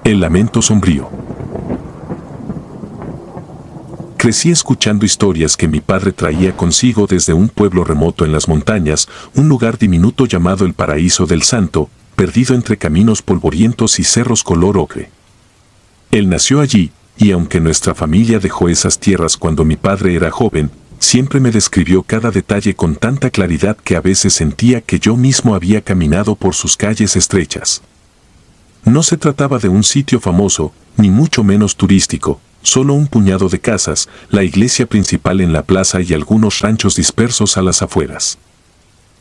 El lamento sombrío. Crecí escuchando historias que mi padre traía consigo desde un pueblo remoto en las montañas, un lugar diminuto llamado el Paraíso del Santo, perdido entre caminos polvorientos y cerros color ocre. Él nació allí, y aunque nuestra familia dejó esas tierras cuando mi padre era joven, siempre me describió cada detalle con tanta claridad que a veces sentía que yo mismo había caminado por sus calles estrechas. No se trataba de un sitio famoso, ni mucho menos turístico, solo un puñado de casas, la iglesia principal en la plaza y algunos ranchos dispersos a las afueras.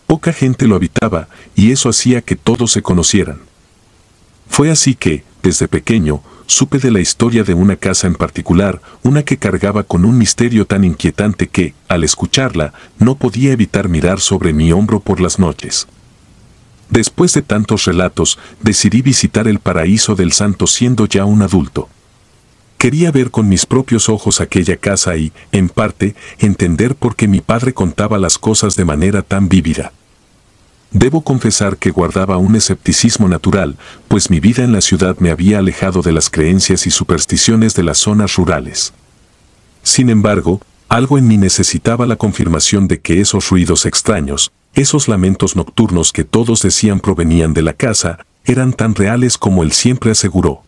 Poca gente lo habitaba, y eso hacía que todos se conocieran. Fue así que, desde pequeño, supe de la historia de una casa en particular, una que cargaba con un misterio tan inquietante que, al escucharla, no podía evitar mirar sobre mi hombro por las noches. Después de tantos relatos, decidí visitar el Paraíso del Santo siendo ya un adulto. Quería ver con mis propios ojos aquella casa y, en parte, entender por qué mi padre contaba las cosas de manera tan vívida. Debo confesar que guardaba un escepticismo natural, pues mi vida en la ciudad me había alejado de las creencias y supersticiones de las zonas rurales. Sin embargo, algo en mí necesitaba la confirmación de que esos ruidos extraños, esos lamentos nocturnos que todos decían provenían de la casa, eran tan reales como él siempre aseguró.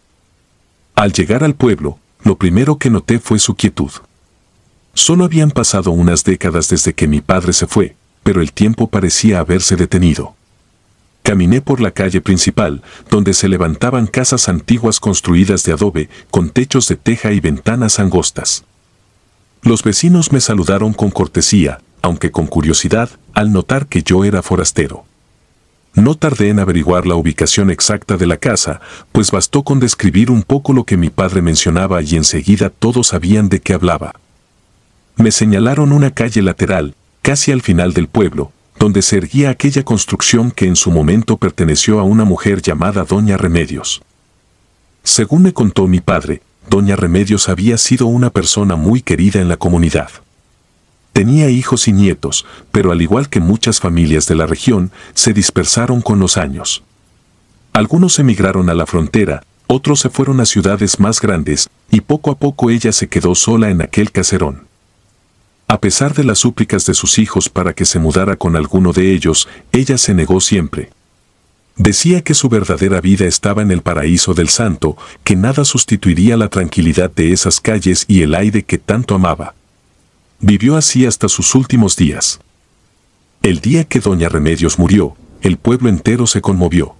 Al llegar al pueblo, lo primero que noté fue su quietud. Solo habían pasado unas décadas desde que mi padre se fue, pero el tiempo parecía haberse detenido. Caminé por la calle principal, donde se levantaban casas antiguas construidas de adobe, con techos de teja y ventanas angostas. Los vecinos me saludaron con cortesía, aunque con curiosidad, al notar que yo era forastero. No tardé en averiguar la ubicación exacta de la casa, pues bastó con describir un poco lo que mi padre mencionaba y enseguida todos sabían de qué hablaba. Me señalaron una calle lateral, casi al final del pueblo, donde se erguía aquella construcción que en su momento perteneció a una mujer llamada Doña Remedios. Según me contó mi padre, Doña Remedios había sido una persona muy querida en la comunidad. Tenía hijos y nietos, pero al igual que muchas familias de la región, se dispersaron con los años. Algunos emigraron a la frontera, otros se fueron a ciudades más grandes, y poco a poco ella se quedó sola en aquel caserón. A pesar de las súplicas de sus hijos para que se mudara con alguno de ellos, ella se negó siempre. Decía que su verdadera vida estaba en el Paraíso del Santo, que nada sustituiría la tranquilidad de esas calles y el aire que tanto amaba. Vivió así hasta sus últimos días. El día que Doña Remedios murió, el pueblo entero se conmovió.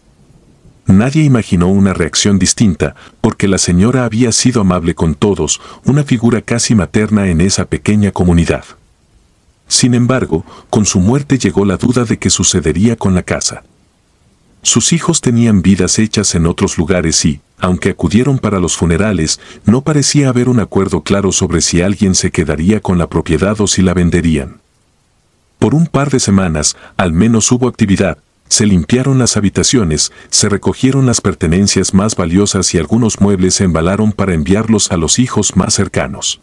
Nadie imaginó una reacción distinta, porque la señora había sido amable con todos, una figura casi materna en esa pequeña comunidad. Sin embargo, con su muerte llegó la duda de qué sucedería con la casa. Sus hijos tenían vidas hechas en otros lugares y, aunque acudieron para los funerales, no parecía haber un acuerdo claro sobre si alguien se quedaría con la propiedad o si la venderían. Por un par de semanas, al menos hubo actividad. Se limpiaron las habitaciones, se recogieron las pertenencias más valiosas y algunos muebles se embalaron para enviarlos a los hijos más cercanos.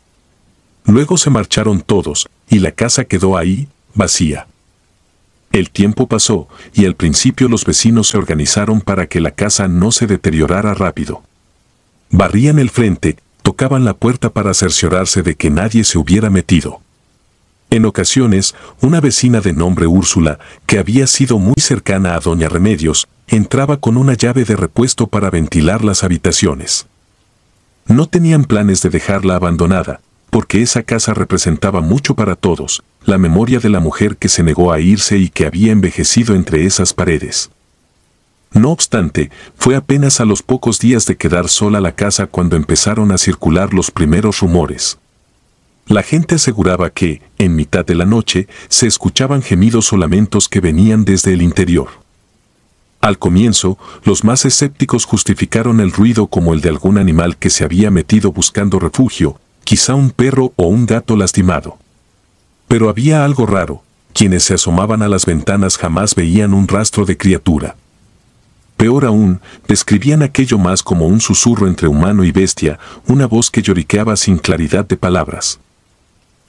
Luego se marcharon todos, y la casa quedó ahí, vacía. El tiempo pasó, y al principio los vecinos se organizaron para que la casa no se deteriorara rápido. Barrían el frente, tocaban la puerta para cerciorarse de que nadie se hubiera metido. En ocasiones, una vecina de nombre Úrsula, que había sido muy cercana a Doña Remedios, entraba con una llave de repuesto para ventilar las habitaciones. No tenían planes de dejarla abandonada, porque esa casa representaba mucho para todos, la memoria de la mujer que se negó a irse y que había envejecido entre esas paredes. No obstante, fue apenas a los pocos días de quedar sola la casa cuando empezaron a circular los primeros rumores. La gente aseguraba que, en mitad de la noche, se escuchaban gemidos o lamentos que venían desde el interior. Al comienzo, los más escépticos justificaron el ruido como el de algún animal que se había metido buscando refugio, quizá un perro o un gato lastimado. Pero había algo raro, quienes se asomaban a las ventanas jamás veían un rastro de criatura. Peor aún, describían aquello más como un susurro entre humano y bestia, una voz que lloriqueaba sin claridad de palabras.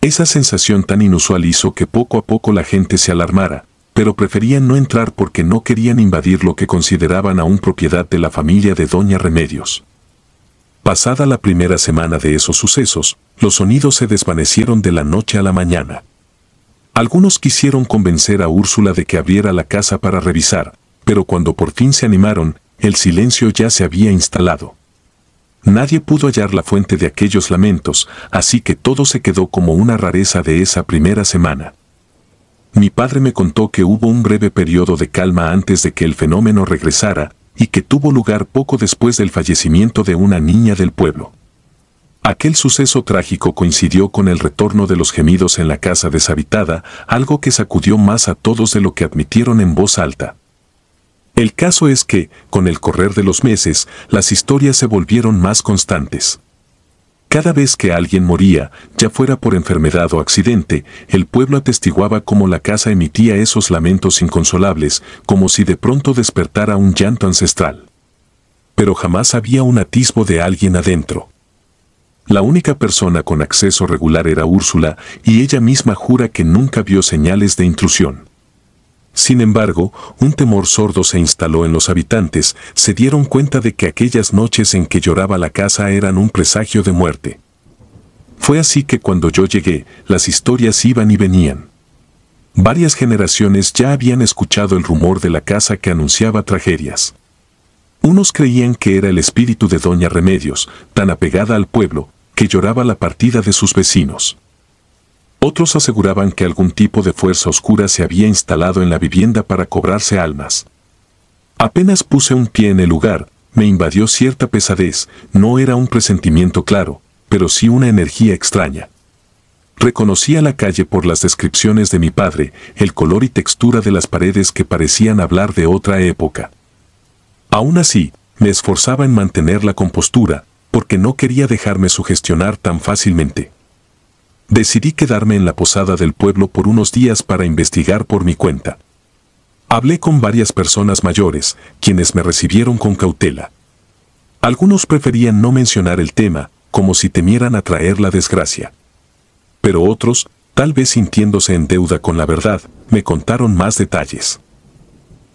Esa sensación tan inusual hizo que poco a poco la gente se alarmara, pero preferían no entrar porque no querían invadir lo que consideraban aún propiedad de la familia de Doña Remedios. Pasada la primera semana de esos sucesos, los sonidos se desvanecieron de la noche a la mañana. Algunos quisieron convencer a Úrsula de que abriera la casa para revisar, pero cuando por fin se animaron, el silencio ya se había instalado. Nadie pudo hallar la fuente de aquellos lamentos, así que todo se quedó como una rareza de esa primera semana. Mi padre me contó que hubo un breve periodo de calma antes de que el fenómeno regresara, y que tuvo lugar poco después del fallecimiento de una niña del pueblo. Aquel suceso trágico coincidió con el retorno de los gemidos en la casa deshabitada, algo que sacudió más a todos de lo que admitieron en voz alta. El caso es que, con el correr de los meses, las historias se volvieron más constantes. Cada vez que alguien moría, ya fuera por enfermedad o accidente, el pueblo atestiguaba cómo la casa emitía esos lamentos inconsolables, como si de pronto despertara un llanto ancestral. Pero jamás había un atisbo de alguien adentro. La única persona con acceso regular era Úrsula, y ella misma jura que nunca vio señales de intrusión. Sin embargo, un temor sordo se instaló en los habitantes, se dieron cuenta de que aquellas noches en que lloraba la casa eran un presagio de muerte. Fue así que cuando yo llegué, las historias iban y venían. Varias generaciones ya habían escuchado el rumor de la casa que anunciaba tragedias. Unos creían que era el espíritu de Doña Remedios, tan apegada al pueblo, que lloraba la partida de sus vecinos. Otros aseguraban que algún tipo de fuerza oscura se había instalado en la vivienda para cobrarse almas. Apenas puse un pie en el lugar, me invadió cierta pesadez, no era un presentimiento claro, pero sí una energía extraña. Reconocía la calle por las descripciones de mi padre, el color y textura de las paredes que parecían hablar de otra época. Aún así, me esforzaba en mantener la compostura, porque no quería dejarme sugestionar tan fácilmente. Decidí quedarme en la posada del pueblo por unos días para investigar por mi cuenta. Hablé con varias personas mayores, quienes me recibieron con cautela. Algunos preferían no mencionar el tema, como si temieran atraer la desgracia. Pero otros, tal vez sintiéndose en deuda con la verdad, me contaron más detalles.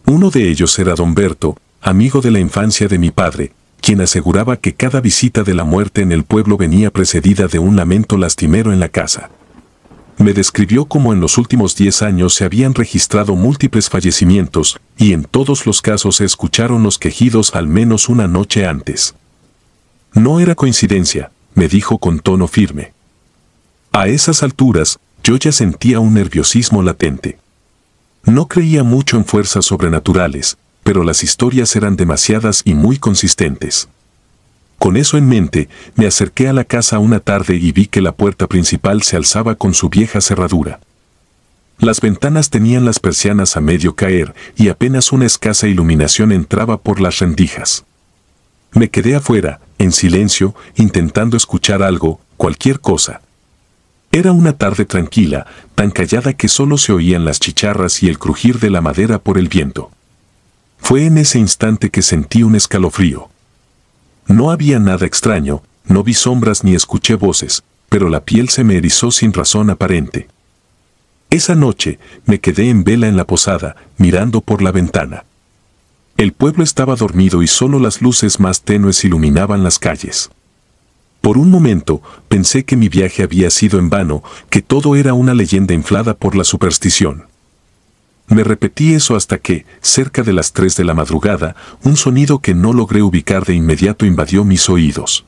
Uno de ellos era don Berto, amigo de la infancia de mi padre, quien aseguraba que cada visita de la muerte en el pueblo venía precedida de un lamento lastimero en la casa. Me describió cómo en los últimos 10 años se habían registrado múltiples fallecimientos, y en todos los casos se escucharon los quejidos al menos una noche antes. No era coincidencia, me dijo con tono firme. A esas alturas, yo ya sentía un nerviosismo latente. No creía mucho en fuerzas sobrenaturales, pero las historias eran demasiadas y muy consistentes. Con eso en mente, me acerqué a la casa una tarde y vi que la puerta principal se alzaba con su vieja cerradura. Las ventanas tenían las persianas a medio caer y apenas una escasa iluminación entraba por las rendijas. Me quedé afuera, en silencio, intentando escuchar algo, cualquier cosa. Era una tarde tranquila, tan callada que solo se oían las chicharras y el crujir de la madera por el viento. Fue en ese instante que sentí un escalofrío. No había nada extraño, no vi sombras ni escuché voces, pero la piel se me erizó sin razón aparente. Esa noche, me quedé en vela en la posada, mirando por la ventana. El pueblo estaba dormido y solo las luces más tenues iluminaban las calles. Por un momento, pensé que mi viaje había sido en vano, que todo era una leyenda inflada por la superstición. Me repetí eso hasta que, cerca de las 3 de la madrugada, un sonido que no logré ubicar de inmediato invadió mis oídos.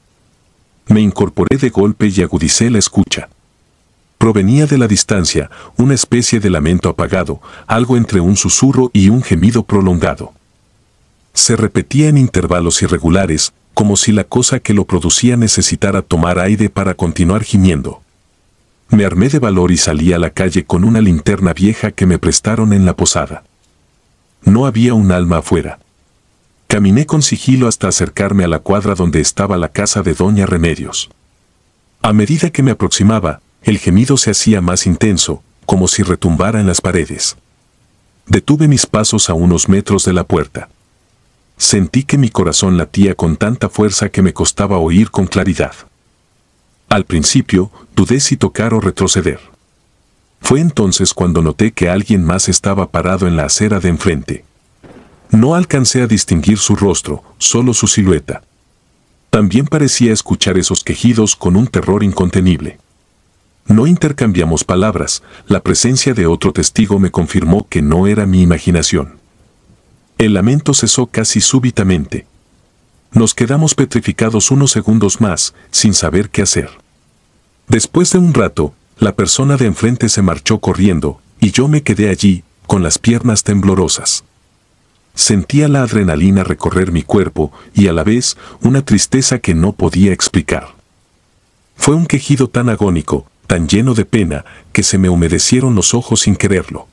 Me incorporé de golpe y agudicé la escucha. Provenía de la distancia, una especie de lamento apagado, algo entre un susurro y un gemido prolongado. Se repetía en intervalos irregulares, como si la cosa que lo producía necesitara tomar aire para continuar gimiendo. Me armé de valor y salí a la calle con una linterna vieja que me prestaron en la posada. No había un alma afuera. Caminé con sigilo hasta acercarme a la cuadra donde estaba la casa de Doña Remedios. A medida que me aproximaba, el gemido se hacía más intenso, como si retumbara en las paredes. Detuve mis pasos a unos metros de la puerta. Sentí que mi corazón latía con tanta fuerza que me costaba oír con claridad. Al principio, dudé si tocar o retroceder. Fue entonces cuando noté que alguien más estaba parado en la acera de enfrente. No alcancé a distinguir su rostro, solo su silueta. También parecía escuchar esos quejidos con un terror incontenible. No intercambiamos palabras, la presencia de otro testigo me confirmó que no era mi imaginación. El lamento cesó casi súbitamente. Nos quedamos petrificados unos segundos más, sin saber qué hacer. Después de un rato, la persona de enfrente se marchó corriendo, y yo me quedé allí, con las piernas temblorosas. Sentía la adrenalina recorrer mi cuerpo y a la vez una tristeza que no podía explicar. Fue un quejido tan agónico, tan lleno de pena, que se me humedecieron los ojos sin quererlo.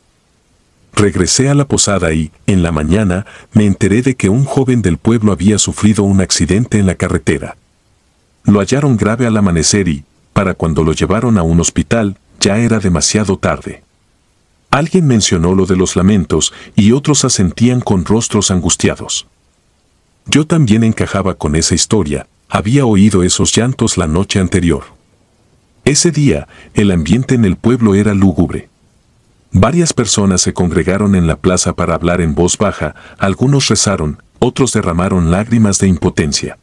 Regresé a la posada y, en la mañana, me enteré de que un joven del pueblo había sufrido un accidente en la carretera. Lo hallaron grave al amanecer y, para cuando lo llevaron a un hospital, ya era demasiado tarde. Alguien mencionó lo de los lamentos y otros asentían con rostros angustiados. Yo también encajaba con esa historia, había oído esos llantos la noche anterior. Ese día, el ambiente en el pueblo era lúgubre. Varias personas se congregaron en la plaza para hablar en voz baja, algunos rezaron, otros derramaron lágrimas de impotencia.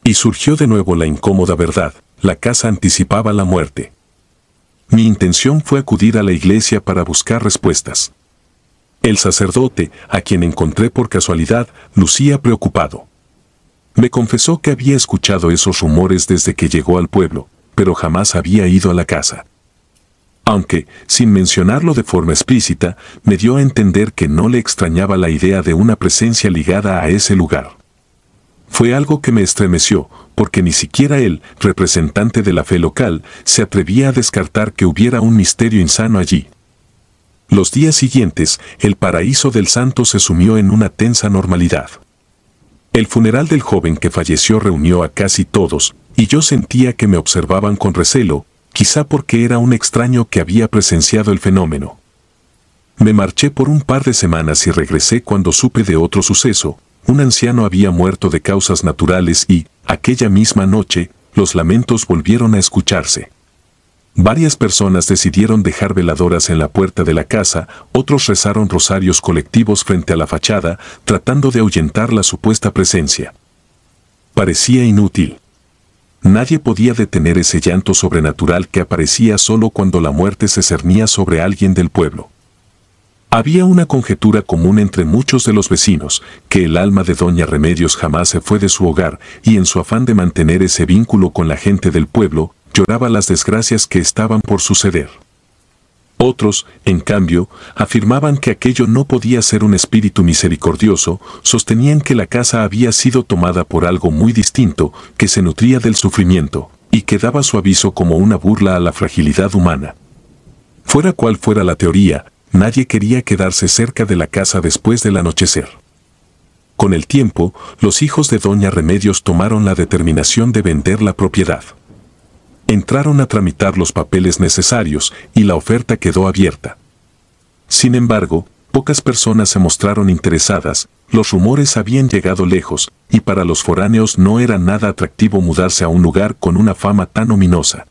Y surgió de nuevo la incómoda verdad, la casa anticipaba la muerte. Mi intención fue acudir a la iglesia para buscar respuestas. El sacerdote, a quien encontré por casualidad, lucía preocupado. Me confesó que había escuchado esos rumores desde que llegó al pueblo, pero jamás había ido a la casa. Aunque, sin mencionarlo de forma explícita, me dio a entender que no le extrañaba la idea de una presencia ligada a ese lugar. Fue algo que me estremeció, porque ni siquiera él, representante de la fe local, se atrevía a descartar que hubiera un misterio insano allí. Los días siguientes, el paraíso del santo se sumió en una tensa normalidad. El funeral del joven que falleció reunió a casi todos, y yo sentía que me observaban con recelo, quizá porque era un extraño que había presenciado el fenómeno. Me marché por un par de semanas y regresé cuando supe de otro suceso. Un anciano había muerto de causas naturales y, aquella misma noche, los lamentos volvieron a escucharse. Varias personas decidieron dejar veladoras en la puerta de la casa, otros rezaron rosarios colectivos frente a la fachada, tratando de ahuyentar la supuesta presencia. Parecía inútil. Nadie podía detener ese llanto sobrenatural que aparecía solo cuando la muerte se cernía sobre alguien del pueblo. Había una conjetura común entre muchos de los vecinos, que el alma de Doña Remedios jamás se fue de su hogar y en su afán de mantener ese vínculo con la gente del pueblo, lloraba las desgracias que estaban por suceder. Otros, en cambio, afirmaban que aquello no podía ser un espíritu misericordioso, sostenían que la casa había sido tomada por algo muy distinto, que se nutría del sufrimiento, y que daba su aviso como una burla a la fragilidad humana. Fuera cual fuera la teoría, nadie quería quedarse cerca de la casa después del anochecer. Con el tiempo, los hijos de Doña Remedios tomaron la determinación de vender la propiedad. Entraron a tramitar los papeles necesarios y la oferta quedó abierta. Sin embargo, pocas personas se mostraron interesadas, los rumores habían llegado lejos, y para los foráneos no era nada atractivo mudarse a un lugar con una fama tan ominosa.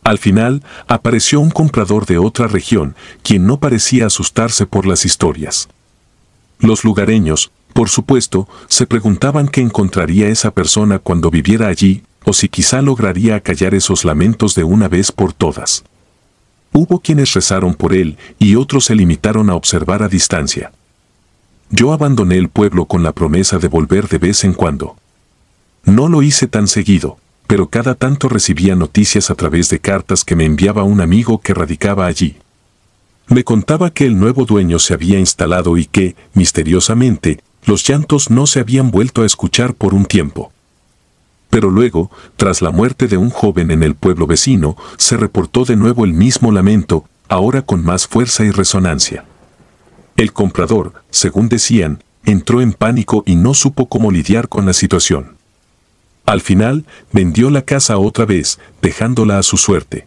Al final, apareció un comprador de otra región, quien no parecía asustarse por las historias. Los lugareños, por supuesto, se preguntaban qué encontraría esa persona cuando viviera allí, o si quizá lograría acallar esos lamentos de una vez por todas. Hubo quienes rezaron por él y otros se limitaron a observar a distancia. Yo abandoné el pueblo con la promesa de volver de vez en cuando. No lo hice tan seguido, pero cada tanto recibía noticias a través de cartas que me enviaba un amigo que radicaba allí. Me contaba que el nuevo dueño se había instalado y que, misteriosamente, los llantos no se habían vuelto a escuchar por un tiempo. Pero luego, tras la muerte de un joven en el pueblo vecino, se reportó de nuevo el mismo lamento, ahora con más fuerza y resonancia. El comprador, según decían, entró en pánico y no supo cómo lidiar con la situación. Al final, vendió la casa otra vez, dejándola a su suerte.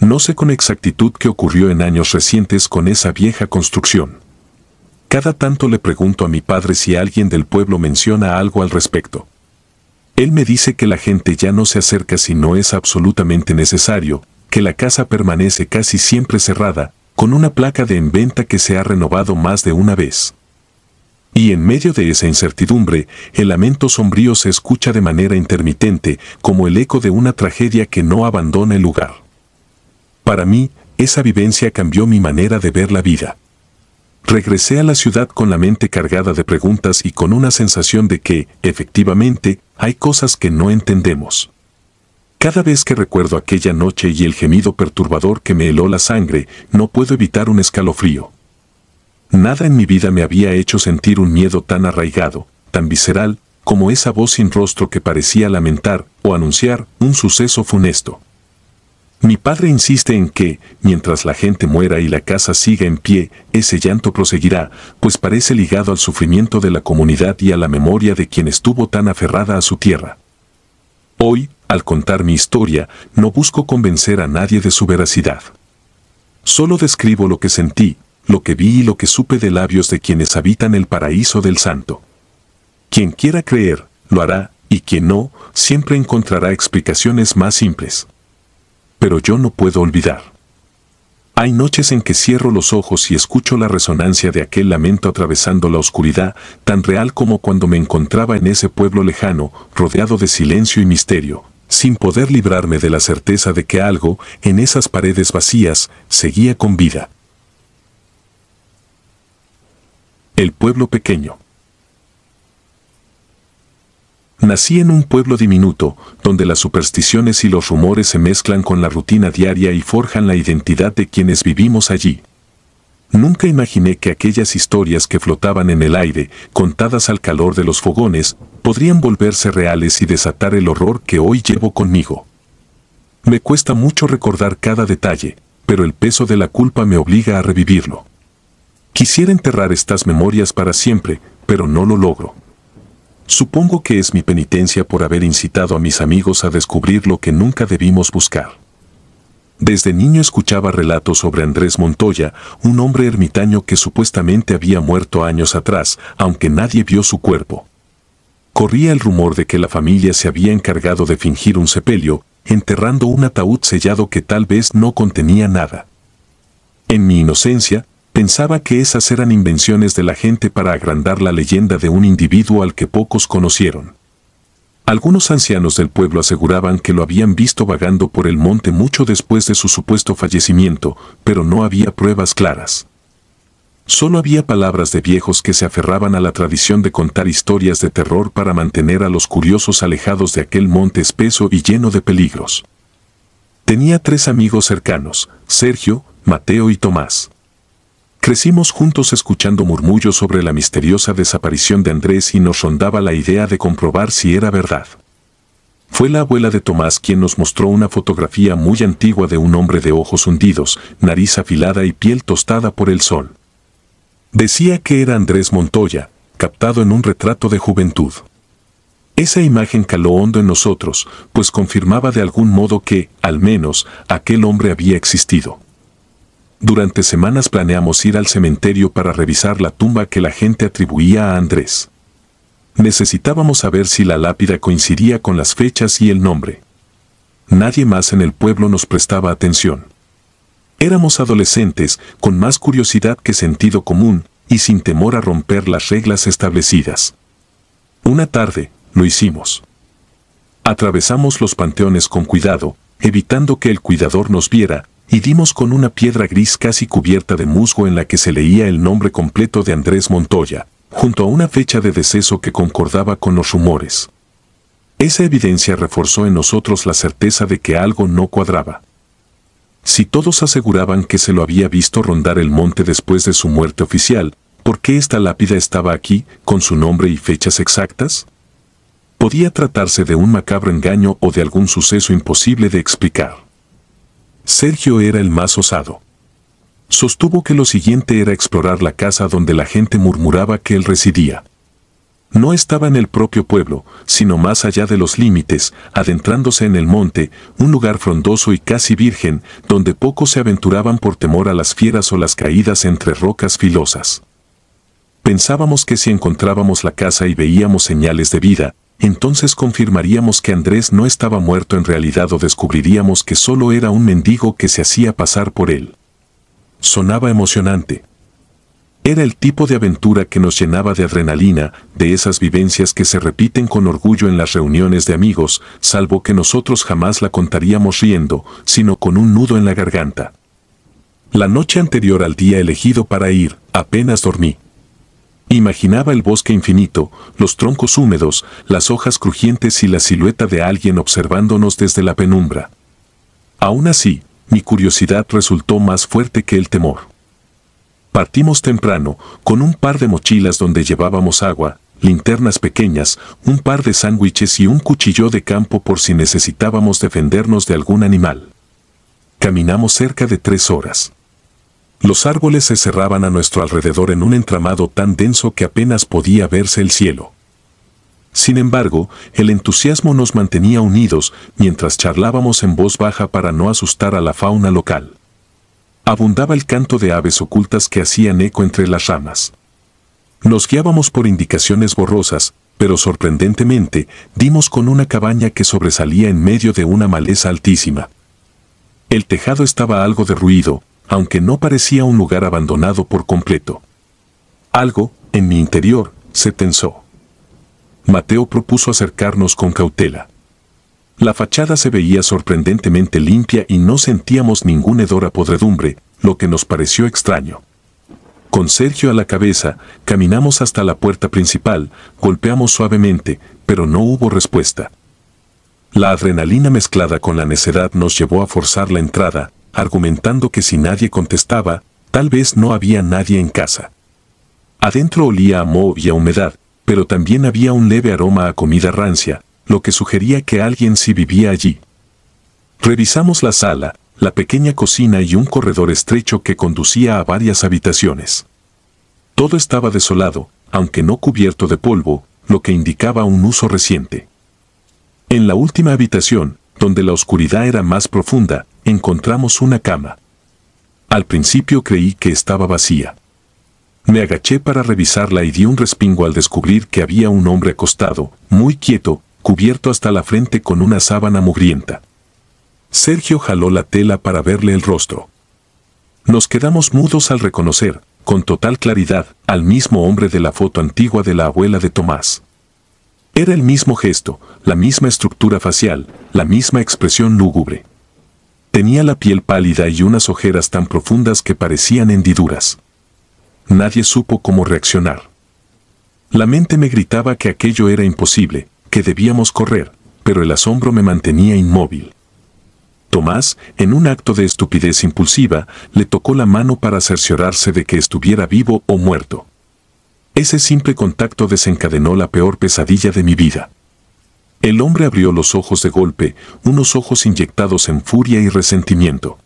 No sé con exactitud qué ocurrió en años recientes con esa vieja construcción. Cada tanto le pregunto a mi padre si alguien del pueblo menciona algo al respecto. Él me dice que la gente ya no se acerca si no es absolutamente necesario, que la casa permanece casi siempre cerrada, con una placa de en venta que se ha renovado más de una vez. Y en medio de esa incertidumbre, el lamento sombrío se escucha de manera intermitente, como el eco de una tragedia que no abandona el lugar. Para mí, esa vivencia cambió mi manera de ver la vida. Regresé a la ciudad con la mente cargada de preguntas y con una sensación de que, efectivamente, hay cosas que no entendemos. Cada vez que recuerdo aquella noche y el gemido perturbador que me heló la sangre, no puedo evitar un escalofrío. Nada en mi vida me había hecho sentir un miedo tan arraigado, tan visceral, como esa voz sin rostro que parecía lamentar o anunciar un suceso funesto. Mi padre insiste en que, mientras la gente muera y la casa siga en pie, ese llanto proseguirá, pues parece ligado al sufrimiento de la comunidad y a la memoria de quien estuvo tan aferrada a su tierra. Hoy, al contar mi historia, no busco convencer a nadie de su veracidad. Solo describo lo que sentí, lo que vi y lo que supe de labios de quienes habitan el paraíso del santo. Quien quiera creer, lo hará, y quien no, siempre encontrará explicaciones más simples. Pero yo no puedo olvidar. Hay noches en que cierro los ojos y escucho la resonancia de aquel lamento atravesando la oscuridad, tan real como cuando me encontraba en ese pueblo lejano, rodeado de silencio y misterio, sin poder librarme de la certeza de que algo, en esas paredes vacías, seguía con vida. El pueblo pequeño. Nací en un pueblo diminuto, donde las supersticiones y los rumores se mezclan con la rutina diaria y forjan la identidad de quienes vivimos allí. Nunca imaginé que aquellas historias que flotaban en el aire, contadas al calor de los fogones, podrían volverse reales y desatar el horror que hoy llevo conmigo. Me cuesta mucho recordar cada detalle, pero el peso de la culpa me obliga a revivirlo. Quisiera enterrar estas memorias para siempre, pero no lo logro. Supongo que es mi penitencia por haber incitado a mis amigos a descubrir lo que nunca debimos buscar. Desde niño escuchaba relatos sobre Andrés Montoya, un hombre ermitaño que supuestamente había muerto años atrás, aunque nadie vio su cuerpo. Corría el rumor de que la familia se había encargado de fingir un sepelio, enterrando un ataúd sellado que tal vez no contenía nada. En mi inocencia, pensaba que esas eran invenciones de la gente para agrandar la leyenda de un individuo al que pocos conocieron. Algunos ancianos del pueblo aseguraban que lo habían visto vagando por el monte mucho después de su supuesto fallecimiento, pero no había pruebas claras. Solo había palabras de viejos que se aferraban a la tradición de contar historias de terror para mantener a los curiosos alejados de aquel monte espeso y lleno de peligros. Tenía 3 amigos cercanos, Sergio, Mateo y Tomás. Crecimos juntos escuchando murmullos sobre la misteriosa desaparición de Andrés y nos rondaba la idea de comprobar si era verdad. Fue la abuela de Tomás quien nos mostró una fotografía muy antigua de un hombre de ojos hundidos, nariz afilada y piel tostada por el sol. Decía que era Andrés Montoya, captado en un retrato de juventud. Esa imagen caló hondo en nosotros, pues confirmaba de algún modo que, al menos, aquel hombre había existido. Durante semanas planeamos ir al cementerio para revisar la tumba que la gente atribuía a Andrés. Necesitábamos saber si la lápida coincidía con las fechas y el nombre. Nadie más en el pueblo nos prestaba atención. Éramos adolescentes, con más curiosidad que sentido común, y sin temor a romper las reglas establecidas. Una tarde, lo hicimos. Atravesamos los panteones con cuidado, evitando que el cuidador nos viera, y dimos con una piedra gris casi cubierta de musgo en la que se leía el nombre completo de Andrés Montoya, junto a una fecha de deceso que concordaba con los rumores. Esa evidencia reforzó en nosotros la certeza de que algo no cuadraba. Si todos aseguraban que se lo había visto rondar el monte después de su muerte oficial, ¿por qué esta lápida estaba aquí, con su nombre y fechas exactas? Podía tratarse de un macabro engaño o de algún suceso imposible de explicar. Sergio era el más osado. Sostuvo que lo siguiente era explorar la casa donde la gente murmuraba que él residía. No estaba en el propio pueblo, sino más allá de los límites, adentrándose en el monte, un lugar frondoso y casi virgen, donde pocos se aventuraban por temor a las fieras o las caídas entre rocas filosas. Pensábamos que si encontrábamos la casa y veíamos señales de vida, entonces confirmaríamos que Andrés no estaba muerto en realidad o descubriríamos que solo era un mendigo que se hacía pasar por él. Sonaba emocionante. Era el tipo de aventura que nos llenaba de adrenalina, de esas vivencias que se repiten con orgullo en las reuniones de amigos, salvo que nosotros jamás la contaríamos riendo, sino con un nudo en la garganta. La noche anterior al día elegido para ir, apenas dormí. Imaginaba el bosque infinito, los troncos húmedos, las hojas crujientes y la silueta de alguien observándonos desde la penumbra. Aún así, mi curiosidad resultó más fuerte que el temor. Partimos temprano, con un par de mochilas donde llevábamos agua, linternas pequeñas, un par de sándwiches y un cuchillo de campo por si necesitábamos defendernos de algún animal. Caminamos cerca de 3 horas. Los árboles se cerraban a nuestro alrededor en un entramado tan denso que apenas podía verse el cielo. Sin embargo, el entusiasmo nos mantenía unidos mientras charlábamos en voz baja para no asustar a la fauna local. Abundaba el canto de aves ocultas que hacían eco entre las ramas. Nos guiábamos por indicaciones borrosas, pero sorprendentemente, dimos con una cabaña que sobresalía en medio de una maleza altísima. El tejado estaba algo derruido, aunque no parecía un lugar abandonado por completo. Algo, en mi interior, se tensó. Mateo propuso acercarnos con cautela. La fachada se veía sorprendentemente limpia y no sentíamos ningún hedor a podredumbre, lo que nos pareció extraño. Con Sergio a la cabeza, caminamos hasta la puerta principal, golpeamos suavemente, pero no hubo respuesta. La adrenalina mezclada con la necedad nos llevó a forzar la entrada, argumentando que si nadie contestaba, tal vez no había nadie en casa. Adentro olía a moho y a humedad, pero también había un leve aroma a comida rancia, lo que sugería que alguien sí vivía allí. Revisamos la sala, la pequeña cocina y un corredor estrecho que conducía a varias habitaciones. Todo estaba desolado, aunque no cubierto de polvo, lo que indicaba un uso reciente. En la última habitación, donde la oscuridad era más profunda, encontramos una cama. Al principio creí que estaba vacía. Me agaché para revisarla y di un respingo al descubrir que había un hombre acostado, muy quieto, cubierto hasta la frente con una sábana mugrienta. Sergio jaló la tela para verle el rostro. Nos quedamos mudos al reconocer, con total claridad, al mismo hombre de la foto antigua de la abuela de Tomás. Era el mismo gesto, la misma estructura facial, la misma expresión lúgubre. Tenía la piel pálida y unas ojeras tan profundas que parecían hendiduras. Nadie supo cómo reaccionar. La mente me gritaba que aquello era imposible, que debíamos correr, pero el asombro me mantenía inmóvil. Tomás, en un acto de estupidez impulsiva, le tocó la mano para cerciorarse de que estuviera vivo o muerto. Ese simple contacto desencadenó la peor pesadilla de mi vida. El hombre abrió los ojos de golpe, unos ojos inyectados en furia y resentimiento.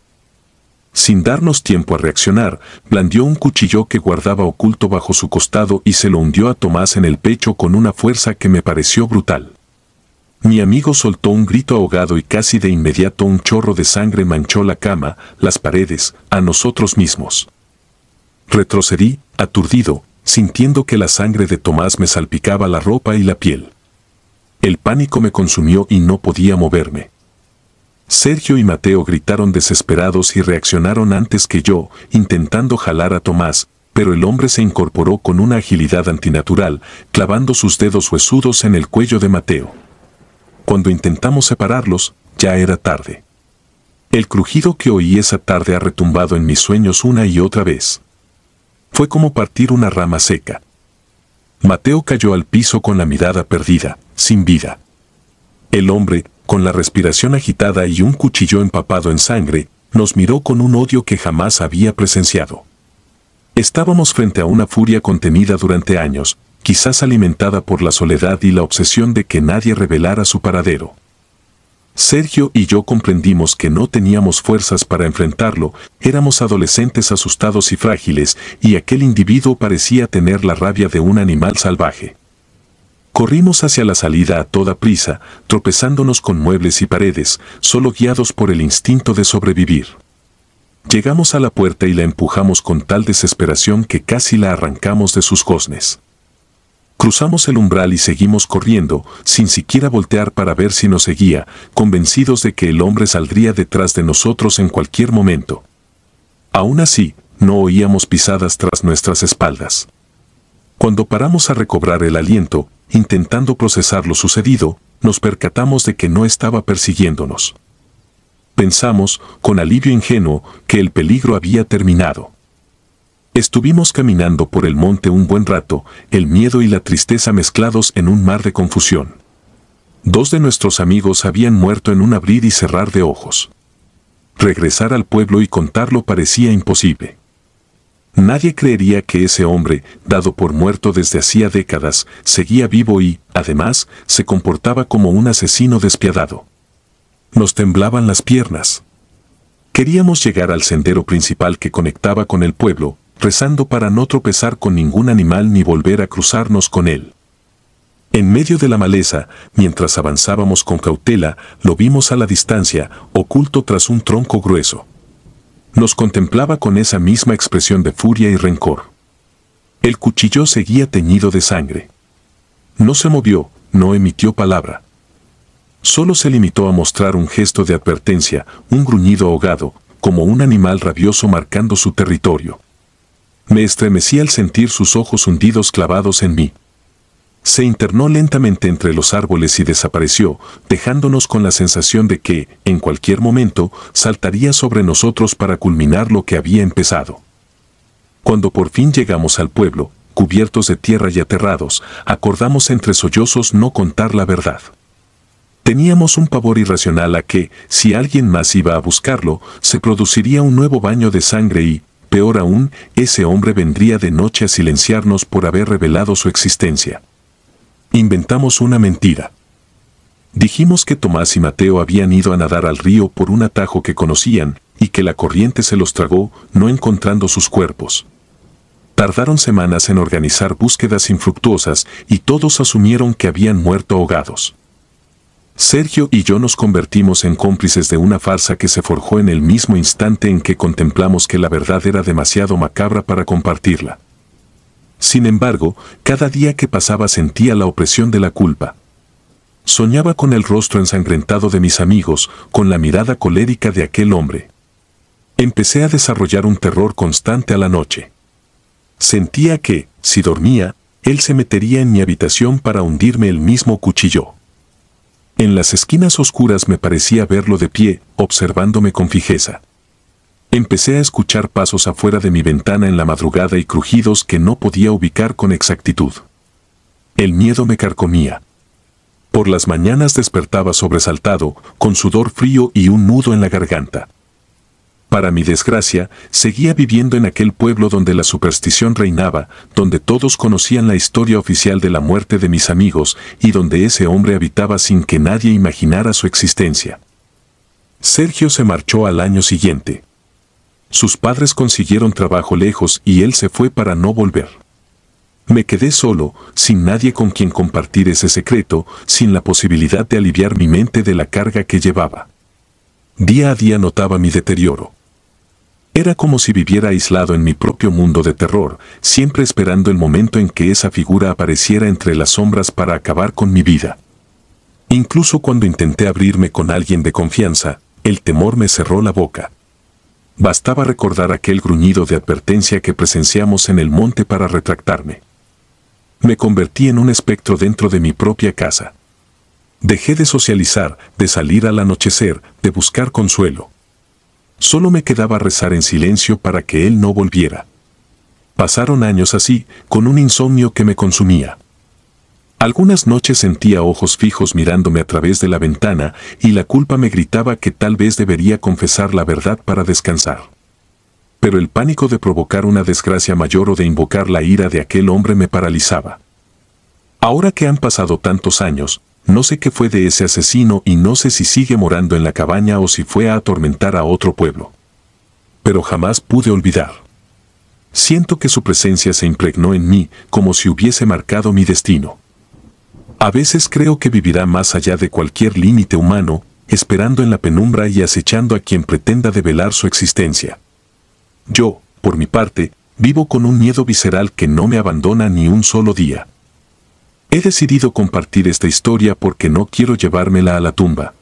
Sin darnos tiempo a reaccionar, blandió un cuchillo que guardaba oculto bajo su costado y se lo hundió a Tomás en el pecho con una fuerza que me pareció brutal. Mi amigo soltó un grito ahogado y casi de inmediato un chorro de sangre manchó la cama, las paredes, a nosotros mismos. Retrocedí, aturdido, sintiendo que la sangre de Tomás me salpicaba la ropa y la piel. El pánico me consumió y no podía moverme. Sergio y Mateo gritaron desesperados y reaccionaron antes que yo, intentando jalar a Tomás, pero el hombre se incorporó con una agilidad antinatural, clavando sus dedos huesudos en el cuello de Mateo. Cuando intentamos separarlos, ya era tarde. El crujido que oí esa tarde ha retumbado en mis sueños una y otra vez. Fue como partir una rama seca. Mateo cayó al piso con la mirada perdida, sin vida. El hombre, con la respiración agitada y un cuchillo empapado en sangre, nos miró con un odio que jamás había presenciado. Estábamos frente a una furia contenida durante años, quizás alimentada por la soledad y la obsesión de que nadie revelara su paradero. Sergio y yo comprendimos que no teníamos fuerzas para enfrentarlo, éramos adolescentes asustados y frágiles, y aquel individuo parecía tener la rabia de un animal salvaje. Corrimos hacia la salida a toda prisa, tropezándonos con muebles y paredes, solo guiados por el instinto de sobrevivir. Llegamos a la puerta y la empujamos con tal desesperación que casi la arrancamos de sus goznes. Cruzamos el umbral y seguimos corriendo, sin siquiera voltear para ver si nos seguía, convencidos de que el hombre saldría detrás de nosotros en cualquier momento. Aún así, no oíamos pisadas tras nuestras espaldas. Cuando paramos a recobrar el aliento, intentando procesar lo sucedido, nos percatamos de que no estaba persiguiéndonos. Pensamos, con alivio ingenuo, que el peligro había terminado. Estuvimos caminando por el monte un buen rato, el miedo y la tristeza mezclados en un mar de confusión. 2 de nuestros amigos habían muerto en un abrir y cerrar de ojos. Regresar al pueblo y contarlo parecía imposible. Nadie creería que ese hombre, dado por muerto desde hacía décadas, seguía vivo y, además, se comportaba como un asesino despiadado. Nos temblaban las piernas. Queríamos llegar al sendero principal que conectaba con el pueblo, rezando para no tropezar con ningún animal ni volver a cruzarnos con él. En medio de la maleza, mientras avanzábamos con cautela, lo vimos a la distancia, oculto tras un tronco grueso. Nos contemplaba con esa misma expresión de furia y rencor. El cuchillo seguía teñido de sangre. No se movió, no emitió palabra. Solo se limitó a mostrar un gesto de advertencia, un gruñido ahogado, como un animal rabioso marcando su territorio. Me estremecí al sentir sus ojos hundidos clavados en mí. Se internó lentamente entre los árboles y desapareció, dejándonos con la sensación de que, en cualquier momento, saltaría sobre nosotros para culminar lo que había empezado. Cuando por fin llegamos al pueblo, cubiertos de tierra y aterrados, acordamos entre sollozos no contar la verdad. Teníamos un pavor irracional a que, si alguien más iba a buscarlo, se produciría un nuevo baño de sangre y, peor aún, ese hombre vendría de noche a silenciarnos por haber revelado su existencia. Inventamos una mentira. Dijimos que Tomás y Mateo habían ido a nadar al río por un atajo que conocían y que la corriente se los tragó, no encontrando sus cuerpos. Tardaron semanas en organizar búsquedas infructuosas y todos asumieron que habían muerto ahogados. Sergio y yo nos convertimos en cómplices de una farsa que se forjó en el mismo instante en que contemplamos que la verdad era demasiado macabra para compartirla. Sin embargo, cada día que pasaba sentía la opresión de la culpa. Soñaba con el rostro ensangrentado de mis amigos, con la mirada colérica de aquel hombre. Empecé a desarrollar un terror constante a la noche. Sentía que, si dormía, él se metería en mi habitación para hundirme el mismo cuchillo. En las esquinas oscuras me parecía verlo de pie, observándome con fijeza. Empecé a escuchar pasos afuera de mi ventana en la madrugada y crujidos que no podía ubicar con exactitud. El miedo me carcomía. Por las mañanas despertaba sobresaltado, con sudor frío y un nudo en la garganta. Para mi desgracia, seguía viviendo en aquel pueblo donde la superstición reinaba, donde todos conocían la historia oficial de la muerte de mis amigos y donde ese hombre habitaba sin que nadie imaginara su existencia. Sergio se marchó al año siguiente. Sus padres consiguieron trabajo lejos y él se fue para no volver. Me quedé solo, sin nadie con quien compartir ese secreto, sin la posibilidad de aliviar mi mente de la carga que llevaba. Día a día notaba mi deterioro. Era como si viviera aislado en mi propio mundo de terror, siempre esperando el momento en que esa figura apareciera entre las sombras para acabar con mi vida. Incluso cuando intenté abrirme con alguien de confianza, el temor me cerró la boca. Bastaba recordar aquel gruñido de advertencia que presenciamos en el monte para retractarme. Me convertí en un espectro dentro de mi propia casa. Dejé de socializar, de salir al anochecer, de buscar consuelo. Solo me quedaba rezar en silencio para que él no volviera. Pasaron años así, con un insomnio que me consumía. Algunas noches sentía ojos fijos mirándome a través de la ventana y la culpa me gritaba que tal vez debería confesar la verdad para descansar. Pero el pánico de provocar una desgracia mayor o de invocar la ira de aquel hombre me paralizaba. Ahora que han pasado tantos años, no sé qué fue de ese asesino y no sé si sigue morando en la cabaña o si fue a atormentar a otro pueblo. Pero jamás pude olvidar. Siento que su presencia se impregnó en mí como si hubiese marcado mi destino. A veces creo que vivirá más allá de cualquier límite humano, esperando en la penumbra y acechando a quien pretenda develar su existencia. Yo, por mi parte, vivo con un miedo visceral que no me abandona ni un solo día. He decidido compartir esta historia porque no quiero llevármela a la tumba.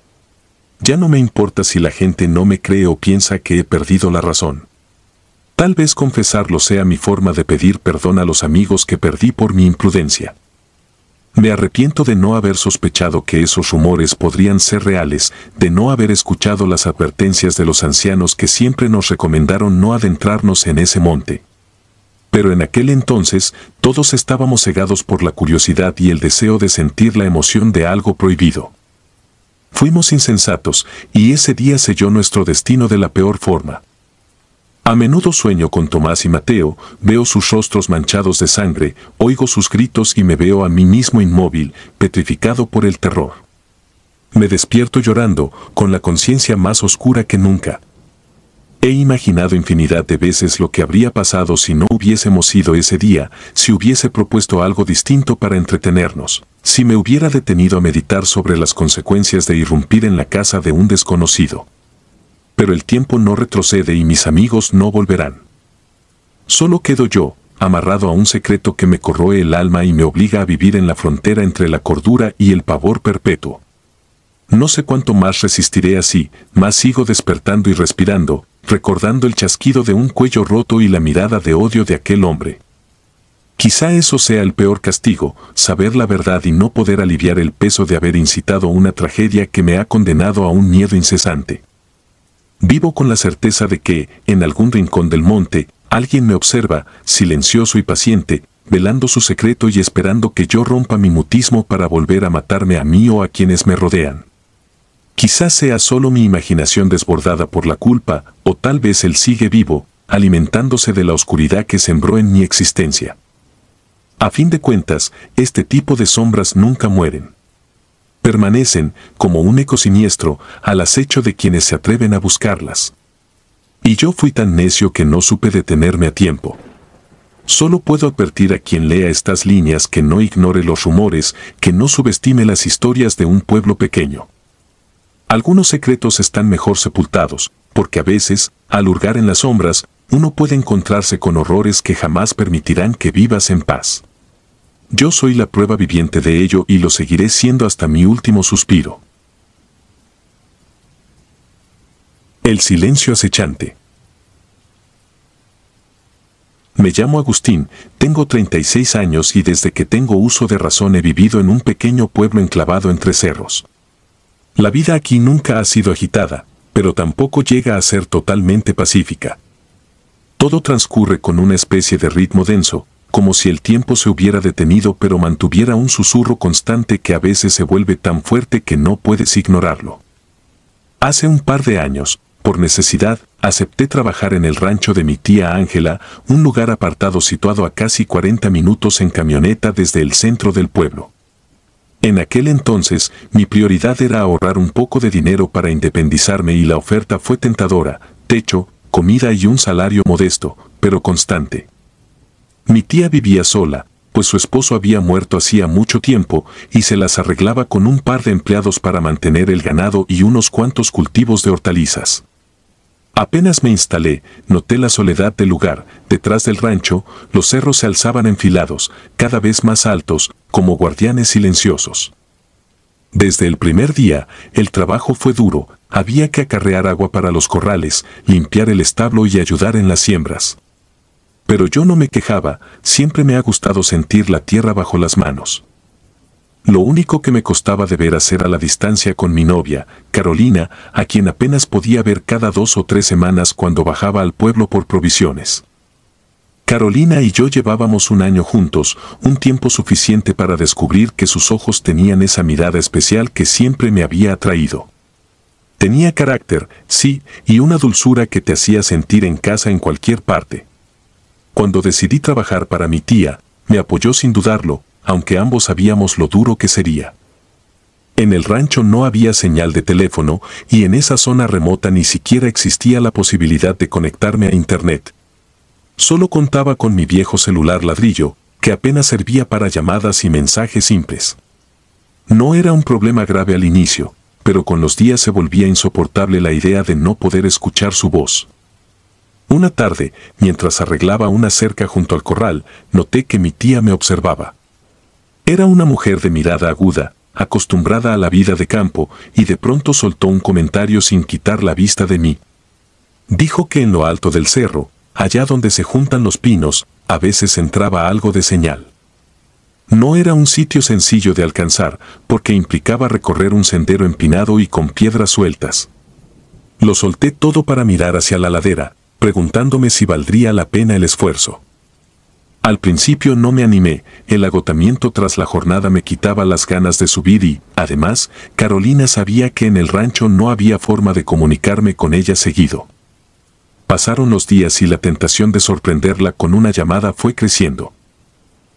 Ya no me importa si la gente no me cree o piensa que he perdido la razón. Tal vez confesarlo sea mi forma de pedir perdón a los amigos que perdí por mi imprudencia. Me arrepiento de no haber sospechado que esos rumores podrían ser reales, de no haber escuchado las advertencias de los ancianos que siempre nos recomendaron no adentrarnos en ese monte. Pero en aquel entonces, todos estábamos cegados por la curiosidad y el deseo de sentir la emoción de algo prohibido. Fuimos insensatos, y ese día selló nuestro destino de la peor forma. A menudo sueño con Tomás y Mateo, veo sus rostros manchados de sangre, oigo sus gritos y me veo a mí mismo inmóvil, petrificado por el terror. Me despierto llorando, con la conciencia más oscura que nunca. He imaginado infinidad de veces lo que habría pasado si no hubiésemos ido ese día, si hubiese propuesto algo distinto para entretenernos, si me hubiera detenido a meditar sobre las consecuencias de irrumpir en la casa de un desconocido. Pero el tiempo no retrocede y mis amigos no volverán. Solo quedo yo, amarrado a un secreto que me corroe el alma y me obliga a vivir en la frontera entre la cordura y el pavor perpetuo. No sé cuánto más resistiré así, más sigo despertando y respirando, recordando el chasquido de un cuello roto y la mirada de odio de aquel hombre. Quizá eso sea el peor castigo, saber la verdad y no poder aliviar el peso de haber incitado una tragedia que me ha condenado a un miedo incesante. Vivo con la certeza de que, en algún rincón del monte, alguien me observa, silencioso y paciente, velando su secreto y esperando que yo rompa mi mutismo para volver a matarme a mí o a quienes me rodean. Quizás sea solo mi imaginación desbordada por la culpa, o tal vez él sigue vivo, alimentándose de la oscuridad que sembró en mi existencia. A fin de cuentas, este tipo de sombras nunca mueren. Permanecen, como un eco siniestro, al acecho de quienes se atreven a buscarlas. Y yo fui tan necio que no supe detenerme a tiempo. Solo puedo advertir a quien lea estas líneas que no ignore los rumores, que no subestime las historias de un pueblo pequeño. Algunos secretos están mejor sepultados, porque a veces, al hurgar en las sombras, uno puede encontrarse con horrores que jamás permitirán que vivas en paz. Yo soy la prueba viviente de ello y lo seguiré siendo hasta mi último suspiro. El silencio acechante. Me llamo Agustín, tengo 36 años y desde que tengo uso de razón he vivido en un pequeño pueblo enclavado entre cerros. La vida aquí nunca ha sido agitada, pero tampoco llega a ser totalmente pacífica. Todo transcurre con una especie de ritmo denso, como si el tiempo se hubiera detenido pero mantuviera un susurro constante que a veces se vuelve tan fuerte que no puedes ignorarlo. Hace un par de años, por necesidad, acepté trabajar en el rancho de mi tía Ángela, un lugar apartado situado a casi 40 minutos en camioneta desde el centro del pueblo. En aquel entonces, mi prioridad era ahorrar un poco de dinero para independizarme y la oferta fue tentadora: techo, comida y un salario modesto, pero constante. Mi tía vivía sola, pues su esposo había muerto hacía mucho tiempo y se las arreglaba con un par de empleados para mantener el ganado y unos cuantos cultivos de hortalizas. Apenas me instalé, noté la soledad del lugar. Detrás del rancho, los cerros se alzaban enfilados, cada vez más altos, como guardianes silenciosos. Desde el primer día, el trabajo fue duro, había que acarrear agua para los corrales, limpiar el establo y ayudar en las siembras. Pero yo no me quejaba, siempre me ha gustado sentir la tierra bajo las manos. Lo único que me costaba de veras era la distancia con mi novia, Carolina, a quien apenas podía ver cada 2 o 3 semanas cuando bajaba al pueblo por provisiones. Carolina y yo llevábamos un año juntos, un tiempo suficiente para descubrir que sus ojos tenían esa mirada especial que siempre me había atraído. Tenía carácter, sí, y una dulzura que te hacía sentir en casa en cualquier parte. Cuando decidí trabajar para mi tía, me apoyó sin dudarlo, aunque ambos sabíamos lo duro que sería. En el rancho no había señal de teléfono y en esa zona remota ni siquiera existía la posibilidad de conectarme a internet. Solo contaba con mi viejo celular ladrillo, que apenas servía para llamadas y mensajes simples. No era un problema grave al inicio, pero con los días se volvía insoportable la idea de no poder escuchar su voz. Una tarde, mientras arreglaba una cerca junto al corral, noté que mi tía me observaba. Era una mujer de mirada aguda, acostumbrada a la vida de campo, y de pronto soltó un comentario sin quitar la vista de mí. Dijo que en lo alto del cerro, allá donde se juntan los pinos, a veces entraba algo de señal. No era un sitio sencillo de alcanzar, porque implicaba recorrer un sendero empinado y con piedras sueltas. Lo solté todo para mirar hacia la ladera, preguntándome si valdría la pena el esfuerzo. Al principio no me animé, el agotamiento tras la jornada me quitaba las ganas de subir y, además, Carolina sabía que en el rancho no había forma de comunicarme con ella seguido. Pasaron los días y la tentación de sorprenderla con una llamada fue creciendo.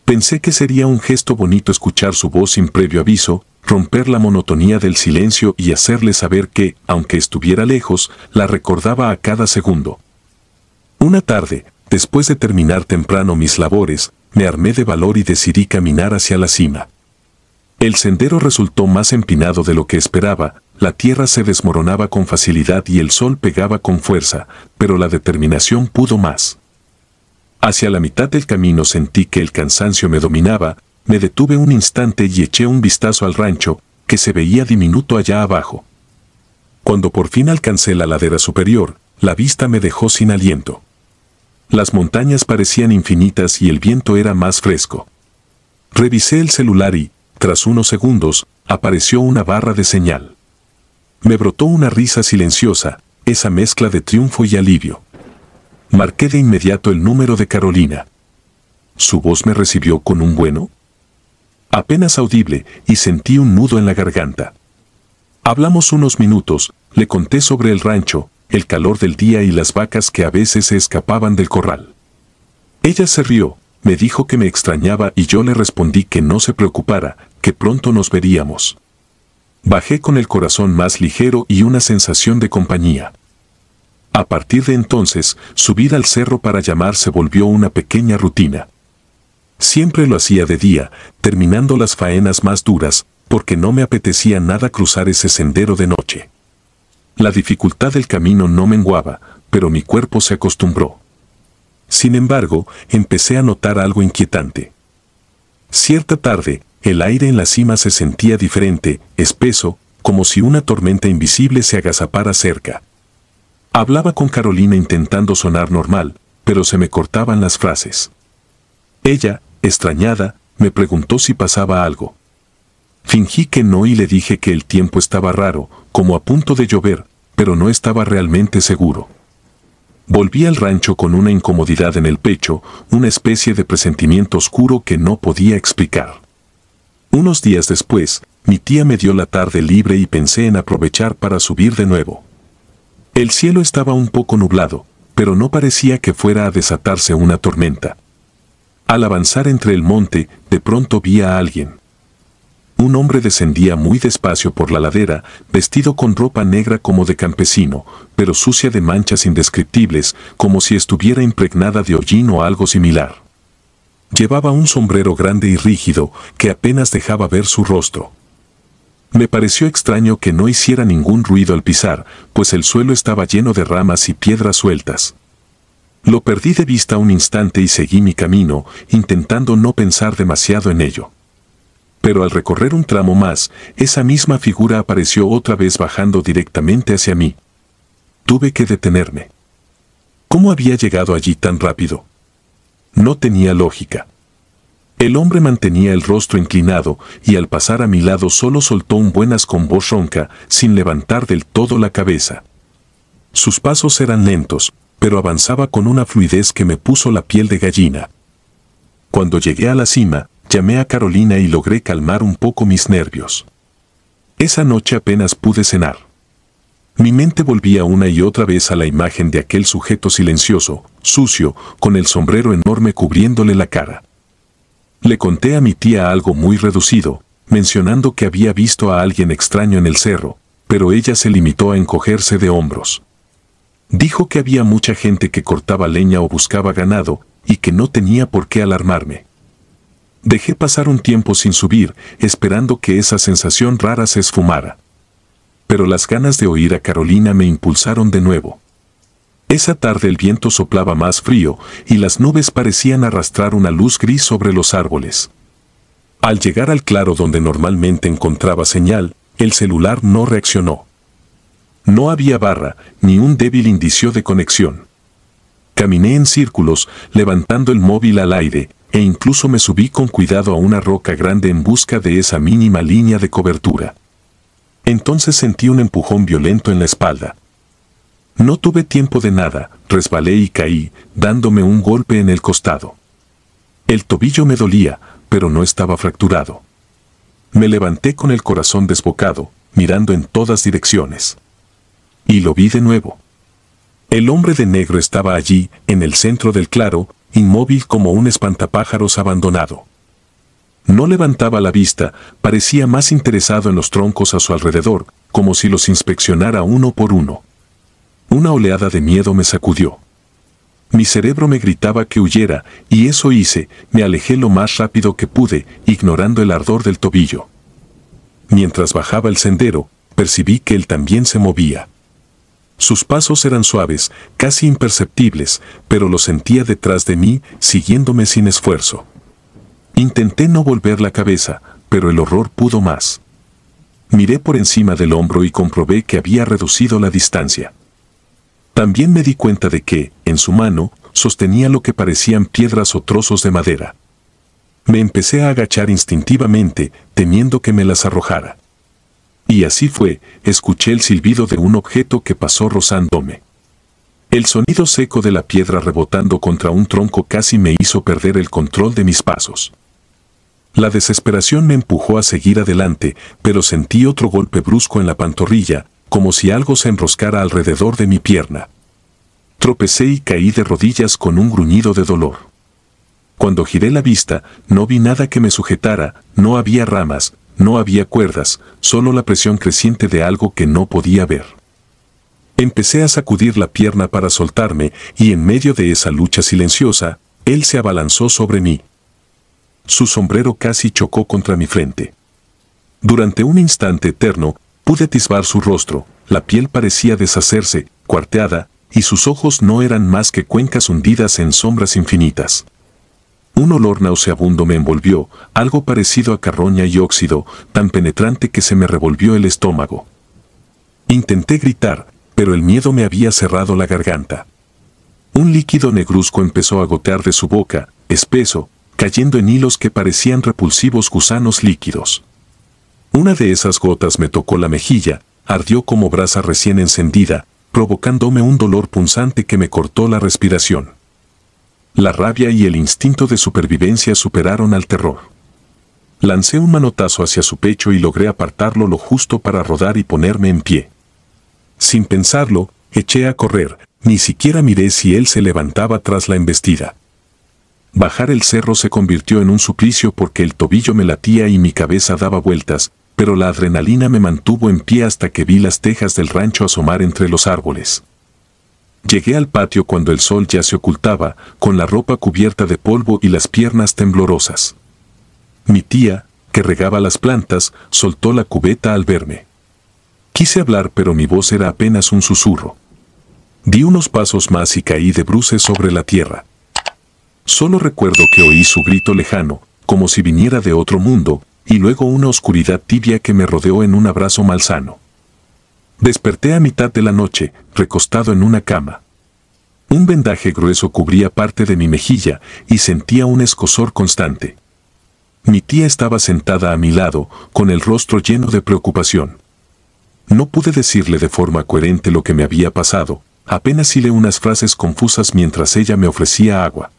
Pensé que sería un gesto bonito escuchar su voz sin previo aviso, romper la monotonía del silencio y hacerle saber que, aunque estuviera lejos, la recordaba a cada segundo. Una tarde, después de terminar temprano mis labores, me armé de valor y decidí caminar hacia la cima. El sendero resultó más empinado de lo que esperaba, la tierra se desmoronaba con facilidad y el sol pegaba con fuerza, pero la determinación pudo más. Hacia la mitad del camino sentí que el cansancio me dominaba, me detuve un instante y eché un vistazo al rancho, que se veía diminuto allá abajo. Cuando por fin alcancé la ladera superior, la vista me dejó sin aliento. Las montañas parecían infinitas y el viento era más fresco. Revisé el celular y, tras unos segundos, apareció una barra de señal. Me brotó una risa silenciosa, esa mezcla de triunfo y alivio. Marqué de inmediato el número de Carolina. ¿Su voz me recibió con un bueno? Apenas audible, y sentí un nudo en la garganta. Hablamos unos minutos, le conté sobre el rancho, el calor del día y las vacas que a veces se escapaban del corral. Ella se rió, me dijo que me extrañaba y yo le respondí que no se preocupara, que pronto nos veríamos. Bajé con el corazón más ligero y una sensación de compañía. A partir de entonces, subir al cerro para llamar se volvió una pequeña rutina. Siempre lo hacía de día, terminando las faenas más duras, porque no me apetecía nada cruzar ese sendero de noche. La dificultad del camino no menguaba, pero mi cuerpo se acostumbró. Sin embargo, empecé a notar algo inquietante. Cierta tarde, el aire en la cima se sentía diferente, espeso, como si una tormenta invisible se agazapara cerca. Hablaba con Carolina intentando sonar normal, pero se me cortaban las frases. Ella, extrañada, me preguntó si pasaba algo. Fingí que no y le dije que el tiempo estaba raro, como a punto de llover, pero no estaba realmente seguro. Volví al rancho con una incomodidad en el pecho, una especie de presentimiento oscuro que no podía explicar. Unos días después, mi tía me dio la tarde libre y pensé en aprovechar para subir de nuevo. El cielo estaba un poco nublado, pero no parecía que fuera a desatarse una tormenta. Al avanzar entre el monte, de pronto vi a alguien. Un hombre descendía muy despacio por la ladera, vestido con ropa negra como de campesino, pero sucia de manchas indescriptibles, como si estuviera impregnada de hollín o algo similar. Llevaba un sombrero grande y rígido, que apenas dejaba ver su rostro. Me pareció extraño que no hiciera ningún ruido al pisar, pues el suelo estaba lleno de ramas y piedras sueltas. Lo perdí de vista un instante y seguí mi camino, intentando no pensar demasiado en ello. Pero al recorrer un tramo más, esa misma figura apareció otra vez bajando directamente hacia mí. Tuve que detenerme. ¿Cómo había llegado allí tan rápido? No tenía lógica. El hombre mantenía el rostro inclinado y al pasar a mi lado solo soltó un buenas con voz ronca, sin levantar del todo la cabeza. Sus pasos eran lentos, pero avanzaba con una fluidez que me puso la piel de gallina. Cuando llegué a la cima, llamé a Carolina y logré calmar un poco mis nervios. Esa noche apenas pude cenar. Mi mente volvía una y otra vez a la imagen de aquel sujeto silencioso, sucio, con el sombrero enorme cubriéndole la cara. Le conté a mi tía algo muy reducido, mencionando que había visto a alguien extraño en el cerro, pero ella se limitó a encogerse de hombros. Dijo que había mucha gente que cortaba leña o buscaba ganado, y que no tenía por qué alarmarme. Dejé pasar un tiempo sin subir, esperando que esa sensación rara se esfumara. Pero las ganas de oír a Carolina me impulsaron de nuevo. Esa tarde el viento soplaba más frío y las nubes parecían arrastrar una luz gris sobre los árboles. Al llegar al claro donde normalmente encontraba señal, el celular no reaccionó. No había barra, ni un débil indicio de conexión. Caminé en círculos, levantando el móvil al aire, e incluso me subí con cuidado a una roca grande en busca de esa mínima línea de cobertura. Entonces sentí un empujón violento en la espalda. No tuve tiempo de nada, resbalé y caí, dándome un golpe en el costado. El tobillo me dolía, pero no estaba fracturado. Me levanté con el corazón desbocado, mirando en todas direcciones. Y lo vi de nuevo. El hombre de negro estaba allí, en el centro del claro, inmóvil como un espantapájaros abandonado. No levantaba la vista, parecía más interesado en los troncos a su alrededor, como si los inspeccionara uno por uno. Una oleada de miedo me sacudió. Mi cerebro me gritaba que huyera, y eso hice, me alejé lo más rápido que pude, ignorando el ardor del tobillo. Mientras bajaba el sendero, percibí que él también se movía. Sus pasos eran suaves, casi imperceptibles, pero los sentía detrás de mí, siguiéndome sin esfuerzo. Intenté no volver la cabeza, pero el horror pudo más. Miré por encima del hombro y comprobé que había reducido la distancia. También me di cuenta de que, en su mano, sostenía lo que parecían piedras o trozos de madera. Me empecé a agachar instintivamente, temiendo que me las arrojara. Y así fue, escuché el silbido de un objeto que pasó rozándome. El sonido seco de la piedra rebotando contra un tronco casi me hizo perder el control de mis pasos. La desesperación me empujó a seguir adelante, pero sentí otro golpe brusco en la pantorrilla, como si algo se enroscara alrededor de mi pierna. Tropecé y caí de rodillas con un gruñido de dolor. Cuando giré la vista, no vi nada que me sujetara, no había ramas, no había cuerdas, solo la presión creciente de algo que no podía ver. Empecé a sacudir la pierna para soltarme, y en medio de esa lucha silenciosa, él se abalanzó sobre mí. Su sombrero casi chocó contra mi frente. Durante un instante eterno, pude atisbar su rostro, la piel parecía deshacerse, cuarteada, y sus ojos no eran más que cuencas hundidas en sombras infinitas. Un olor nauseabundo me envolvió, algo parecido a carroña y óxido, tan penetrante que se me revolvió el estómago. Intenté gritar, pero el miedo me había cerrado la garganta. Un líquido negruzco empezó a gotear de su boca, espeso, cayendo en hilos que parecían repulsivos gusanos líquidos. Una de esas gotas me tocó la mejilla, ardió como brasa recién encendida, provocándome un dolor punzante que me cortó la respiración. La rabia y el instinto de supervivencia superaron al terror. Lancé un manotazo hacia su pecho y logré apartarlo lo justo para rodar y ponerme en pie. Sin pensarlo, eché a correr, ni siquiera miré si él se levantaba tras la embestida. Bajar el cerro se convirtió en un suplicio porque el tobillo me latía y mi cabeza daba vueltas, pero la adrenalina me mantuvo en pie hasta que vi las tejas del rancho asomar entre los árboles. Llegué al patio cuando el sol ya se ocultaba, con la ropa cubierta de polvo y las piernas temblorosas. Mi tía, que regaba las plantas, soltó la cubeta al verme. Quise hablar, pero mi voz era apenas un susurro. Di unos pasos más y caí de bruces sobre la tierra. Solo recuerdo que oí su grito lejano, como si viniera de otro mundo, y luego una oscuridad tibia que me rodeó en un abrazo malsano. Desperté a mitad de la noche, recostado en una cama. Un vendaje grueso cubría parte de mi mejilla y sentía un escozor constante. Mi tía estaba sentada a mi lado, con el rostro lleno de preocupación. No pude decirle de forma coherente lo que me había pasado, apenas hilé unas frases confusas mientras ella me ofrecía agua.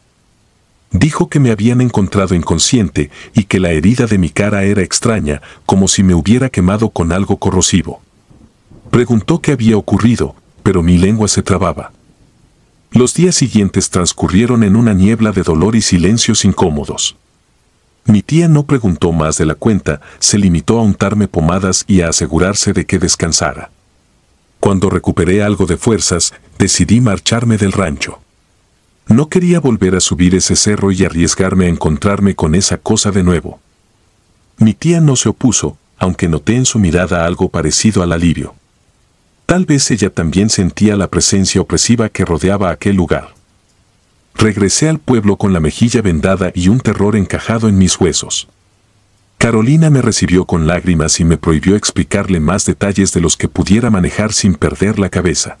Dijo que me habían encontrado inconsciente y que la herida de mi cara era extraña, como si me hubiera quemado con algo corrosivo. Preguntó qué había ocurrido, pero mi lengua se trababa. Los días siguientes transcurrieron en una niebla de dolor y silencios incómodos. Mi tía no preguntó más de la cuenta, se limitó a untarme pomadas y a asegurarse de que descansara. Cuando recuperé algo de fuerzas, decidí marcharme del rancho. No quería volver a subir ese cerro y arriesgarme a encontrarme con esa cosa de nuevo. Mi tía no se opuso, aunque noté en su mirada algo parecido al alivio. Tal vez ella también sentía la presencia opresiva que rodeaba aquel lugar. Regresé al pueblo con la mejilla vendada y un terror encajado en mis huesos. Carolina me recibió con lágrimas y me prohibió explicarle más detalles de los que pudiera manejar sin perder la cabeza.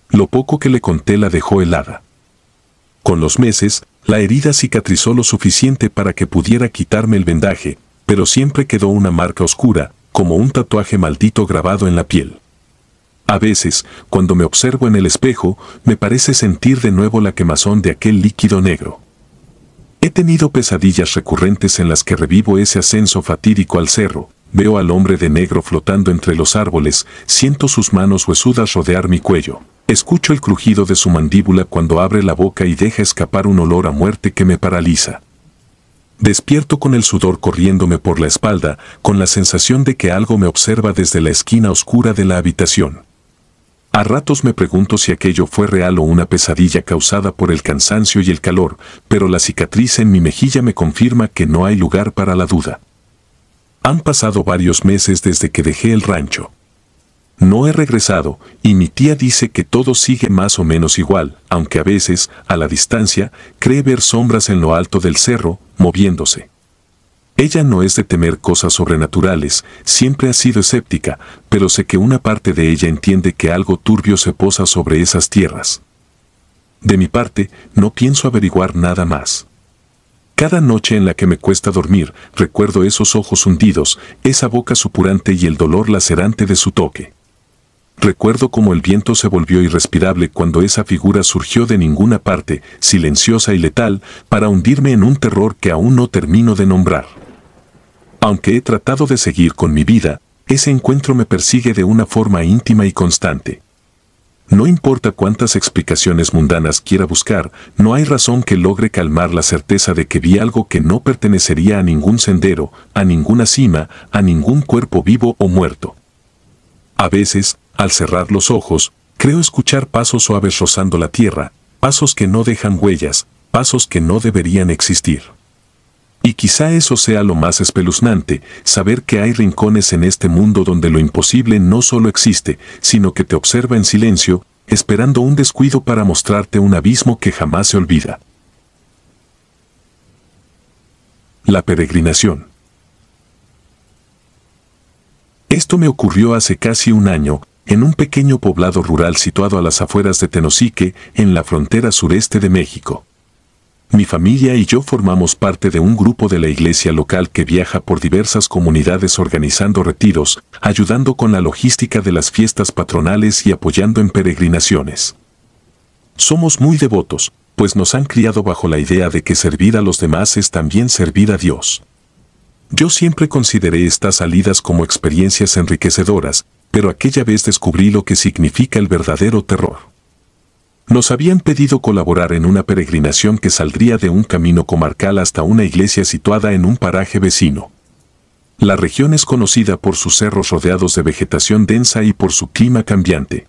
Lo poco que le conté la dejó helada. Con los meses, la herida cicatrizó lo suficiente para que pudiera quitarme el vendaje, pero siempre quedó una marca oscura, como un tatuaje maldito grabado en la piel. A veces, cuando me observo en el espejo, me parece sentir de nuevo la quemazón de aquel líquido negro. He tenido pesadillas recurrentes en las que revivo ese ascenso fatídico al cerro, veo al hombre de negro flotando entre los árboles, siento sus manos huesudas rodear mi cuello, escucho el crujido de su mandíbula cuando abre la boca y deja escapar un olor a muerte que me paraliza. Despierto con el sudor corriéndome por la espalda, con la sensación de que algo me observa desde la esquina oscura de la habitación. A ratos me pregunto si aquello fue real o una pesadilla causada por el cansancio y el calor, pero la cicatriz en mi mejilla me confirma que no hay lugar para la duda. Han pasado varios meses desde que dejé el rancho. No he regresado, y mi tía dice que todo sigue más o menos igual, aunque a veces, a la distancia, cree ver sombras en lo alto del cerro, moviéndose. Ella no es de temer cosas sobrenaturales, siempre ha sido escéptica, pero sé que una parte de ella entiende que algo turbio se posa sobre esas tierras. De mi parte, no pienso averiguar nada más. Cada noche en la que me cuesta dormir, recuerdo esos ojos hundidos, esa boca supurante y el dolor lacerante de su toque. Recuerdo cómo el viento se volvió irrespirable cuando esa figura surgió de ninguna parte, silenciosa y letal, para hundirme en un terror que aún no termino de nombrar. Aunque he tratado de seguir con mi vida, ese encuentro me persigue de una forma íntima y constante. No importa cuántas explicaciones mundanas quiera buscar, no hay razón que logre calmar la certeza de que vi algo que no pertenecería a ningún sendero, a ninguna cima, a ningún cuerpo vivo o muerto. A veces, al cerrar los ojos, creo escuchar pasos suaves rozando la tierra, pasos que no dejan huellas, pasos que no deberían existir. Y quizá eso sea lo más espeluznante, saber que hay rincones en este mundo donde lo imposible no solo existe, sino que te observa en silencio, esperando un descuido para mostrarte un abismo que jamás se olvida. La peregrinación. Esto me ocurrió hace casi un año, en un pequeño poblado rural situado a las afueras de Tenosique, en la frontera sureste de México. Mi familia y yo formamos parte de un grupo de la iglesia local que viaja por diversas comunidades organizando retiros, ayudando con la logística de las fiestas patronales y apoyando en peregrinaciones. Somos muy devotos, pues nos han criado bajo la idea de que servir a los demás es también servir a Dios. Yo siempre consideré estas salidas como experiencias enriquecedoras, pero aquella vez descubrí lo que significa el verdadero terror. Nos habían pedido colaborar en una peregrinación que saldría de un camino comarcal hasta una iglesia situada en un paraje vecino. La región es conocida por sus cerros rodeados de vegetación densa y por su clima cambiante.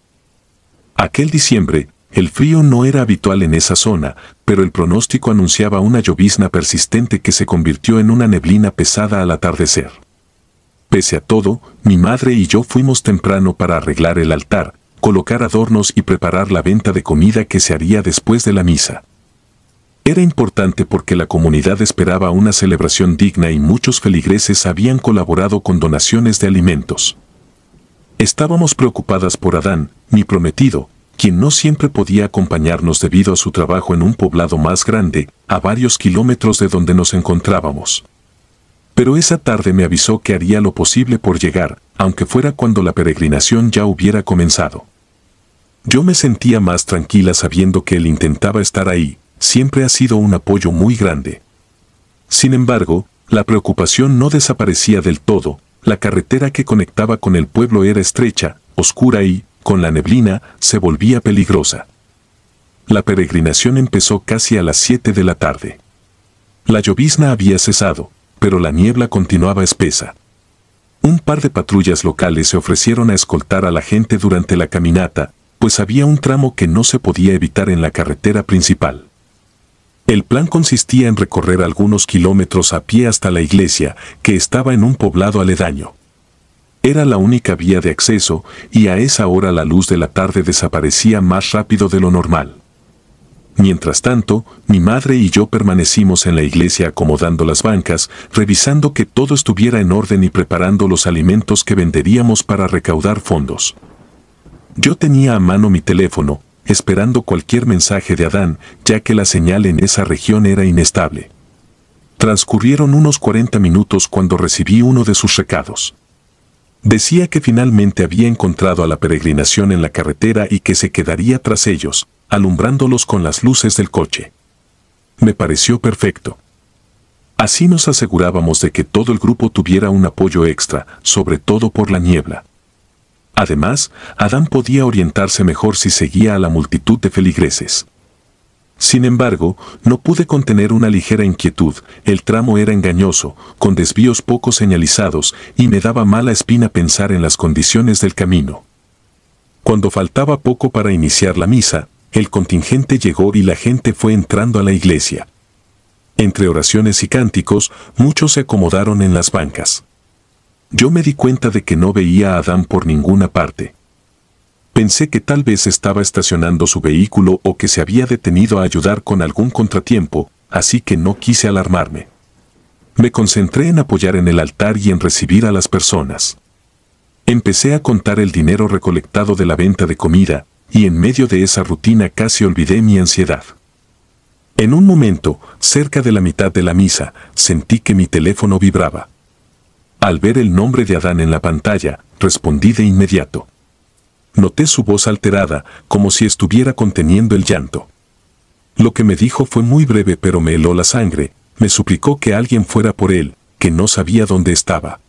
Aquel diciembre, el frío no era habitual en esa zona, pero el pronóstico anunciaba una llovizna persistente que se convirtió en una neblina pesada al atardecer. Pese a todo, mi madre y yo fuimos temprano para arreglar el altar, colocar adornos y preparar la venta de comida que se haría después de la misa. Era importante porque la comunidad esperaba una celebración digna y muchos feligreses habían colaborado con donaciones de alimentos. Estábamos preocupadas por Adán, mi prometido, quien no siempre podía acompañarnos debido a su trabajo en un poblado más grande, a varios kilómetros de donde nos encontrábamos. Pero esa tarde me avisó que haría lo posible por llegar, aunque fuera cuando la peregrinación ya hubiera comenzado. Yo me sentía más tranquila sabiendo que él intentaba estar ahí, siempre ha sido un apoyo muy grande. Sin embargo, la preocupación no desaparecía del todo, la carretera que conectaba con el pueblo era estrecha, oscura y, con la neblina, se volvía peligrosa. La peregrinación empezó casi a las 7 de la tarde. La llovizna había cesado, pero la niebla continuaba espesa. Un par de patrullas locales se ofrecieron a escoltar a la gente durante la caminata, pues había un tramo que no se podía evitar en la carretera principal. El plan consistía en recorrer algunos kilómetros a pie hasta la iglesia, que estaba en un poblado aledaño. Era la única vía de acceso, y a esa hora la luz de la tarde desaparecía más rápido de lo normal. Mientras tanto, mi madre y yo permanecimos en la iglesia acomodando las bancas, revisando que todo estuviera en orden y preparando los alimentos que venderíamos para recaudar fondos. Yo tenía a mano mi teléfono, esperando cualquier mensaje de Adán, ya que la señal en esa región era inestable. Transcurrieron unos 40 minutos cuando recibí uno de sus recados. Decía que finalmente había encontrado a la peregrinación en la carretera y que se quedaría tras ellos, alumbrándolos con las luces del coche. Me pareció perfecto. Así nos asegurábamos de que todo el grupo tuviera un apoyo extra, sobre todo por la niebla. Además, Adán podía orientarse mejor si seguía a la multitud de feligreses. Sin embargo, no pude contener una ligera inquietud. El tramo era engañoso, con desvíos poco señalizados, y me daba mala espina pensar en las condiciones del camino. Cuando faltaba poco para iniciar la misa, el contingente llegó y la gente fue entrando a la iglesia. Entre oraciones y cánticos, muchos se acomodaron en las bancas. Yo me di cuenta de que no veía a Adán por ninguna parte. Pensé que tal vez estaba estacionando su vehículo o que se había detenido a ayudar con algún contratiempo, así que no quise alarmarme. Me concentré en apoyar en el altar y en recibir a las personas. Empecé a contar el dinero recolectado de la venta de comida, y en medio de esa rutina casi olvidé mi ansiedad. En un momento, cerca de la mitad de la misa, sentí que mi teléfono vibraba. Al ver el nombre de Adán en la pantalla, respondí de inmediato. Noté su voz alterada, como si estuviera conteniendo el llanto. Lo que me dijo fue muy breve pero me heló la sangre. Me suplicó que alguien fuera por él, que no sabía dónde estaba.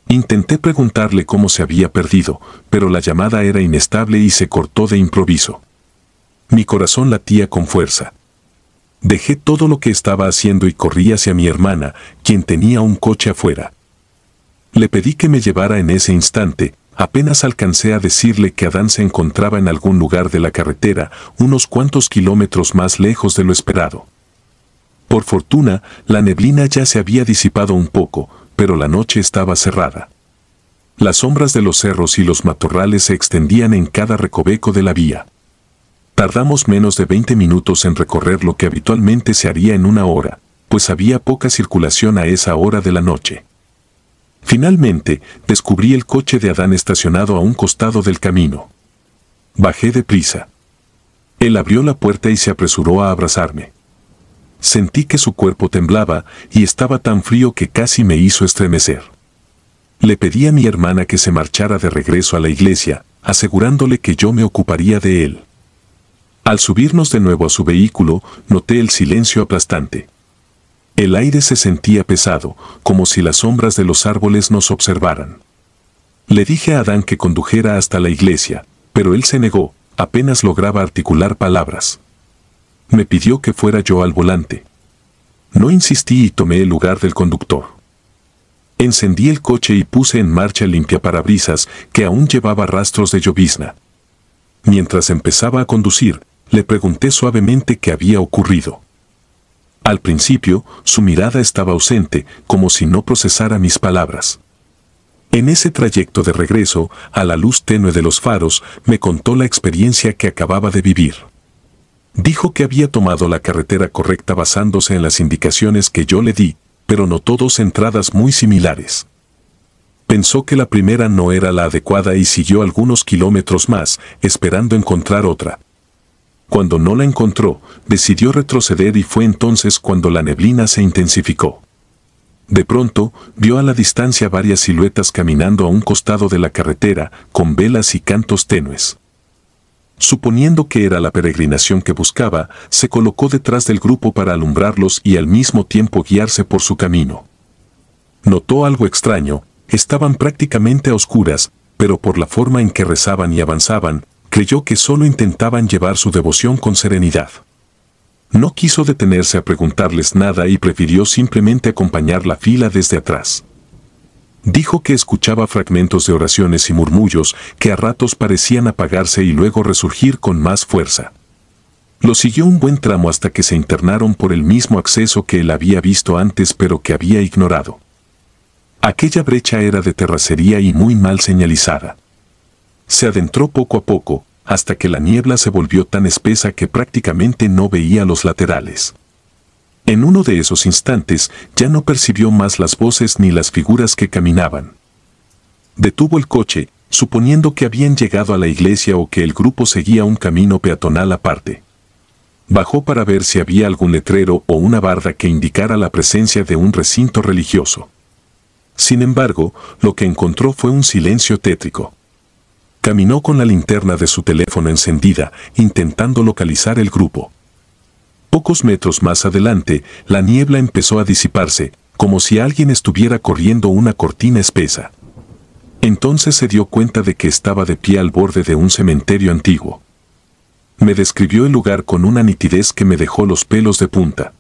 Intenté preguntarle cómo se había perdido, pero la llamada era inestable y se cortó de improviso. Mi corazón latía con fuerza. Dejé todo lo que estaba haciendo y corrí hacia mi hermana, quien tenía un coche afuera. Le pedí que me llevara en ese instante. Apenas alcancé a decirle que Adán se encontraba en algún lugar de la carretera, unos cuantos kilómetros más lejos de lo esperado. Por fortuna, la neblina ya se había disipado un poco, pero la noche estaba cerrada. Las sombras de los cerros y los matorrales se extendían en cada recoveco de la vía. Tardamos menos de 20 minutos en recorrer lo que habitualmente se haría en una hora, pues había poca circulación a esa hora de la noche. Finalmente, descubrí el coche de Adán estacionado a un costado del camino. Bajé deprisa. Él abrió la puerta y se apresuró a abrazarme. Sentí que su cuerpo temblaba y estaba tan frío que casi me hizo estremecer. Le pedí a mi hermana que se marchara de regreso a la iglesia, asegurándole que yo me ocuparía de él. Al subirnos de nuevo a su vehículo, noté el silencio aplastante. El aire se sentía pesado, como si las sombras de los árboles nos observaran. Le dije a Adán que condujera hasta la iglesia, pero él se negó, apenas lograba articular palabras. Me pidió que fuera yo al volante. No insistí y tomé el lugar del conductor. Encendí el coche y puse en marcha el limpiaparabrisas, que aún llevaba rastros de llovizna. Mientras empezaba a conducir, le pregunté suavemente qué había ocurrido. Al principio, su mirada estaba ausente, como si no procesara mis palabras. En ese trayecto de regreso, a la luz tenue de los faros, me contó la experiencia que acababa de vivir. Dijo que había tomado la carretera correcta basándose en las indicaciones que yo le di, pero notó dos entradas muy similares. Pensó que la primera no era la adecuada y siguió algunos kilómetros más, esperando encontrar otra. Cuando no la encontró, decidió retroceder y fue entonces cuando la neblina se intensificó. De pronto, vio a la distancia varias siluetas caminando a un costado de la carretera, con velas y cantos tenues. Suponiendo que era la peregrinación que buscaba, se colocó detrás del grupo para alumbrarlos y al mismo tiempo guiarse por su camino. Notó algo extraño, estaban prácticamente a oscuras, pero por la forma en que rezaban y avanzaban, creyó que solo intentaban llevar su devoción con serenidad. No quiso detenerse a preguntarles nada y prefirió simplemente acompañar la fila desde atrás. Dijo que escuchaba fragmentos de oraciones y murmullos que a ratos parecían apagarse y luego resurgir con más fuerza. Lo siguió un buen tramo hasta que se internaron por el mismo acceso que él había visto antes pero que había ignorado. Aquella brecha era de terracería y muy mal señalizada. Se adentró poco a poco, hasta que la niebla se volvió tan espesa que prácticamente no veía los laterales. En uno de esos instantes ya no percibió más las voces ni las figuras que caminaban. Detuvo el coche, suponiendo que habían llegado a la iglesia o que el grupo seguía un camino peatonal aparte. Bajó para ver si había algún letrero o una barda que indicara la presencia de un recinto religioso. Sin embargo, lo que encontró fue un silencio tétrico. Caminó con la linterna de su teléfono encendida, intentando localizar el grupo. Pocos metros más adelante, la niebla empezó a disiparse, como si alguien estuviera corriendo una cortina espesa. Entonces se dio cuenta de que estaba de pie al borde de un cementerio antiguo. Me describió el lugar con una nitidez que me dejó los pelos de punta.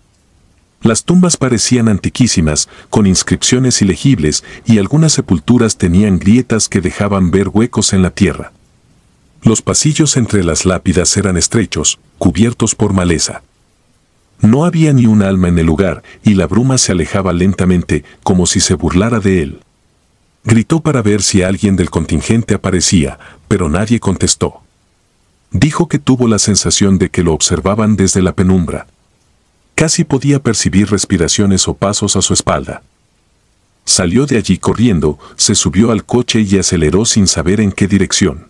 Las tumbas parecían antiquísimas, con inscripciones ilegibles, y algunas sepulturas tenían grietas que dejaban ver huecos en la tierra. Los pasillos entre las lápidas eran estrechos, cubiertos por maleza. No había ni un alma en el lugar, y la bruma se alejaba lentamente, como si se burlara de él. Gritó para ver si alguien del contingente aparecía, pero nadie contestó. Dijo que tuvo la sensación de que lo observaban desde la penumbra. Casi podía percibir respiraciones o pasos a su espalda. Salió de allí corriendo, se subió al coche y aceleró sin saber en qué dirección.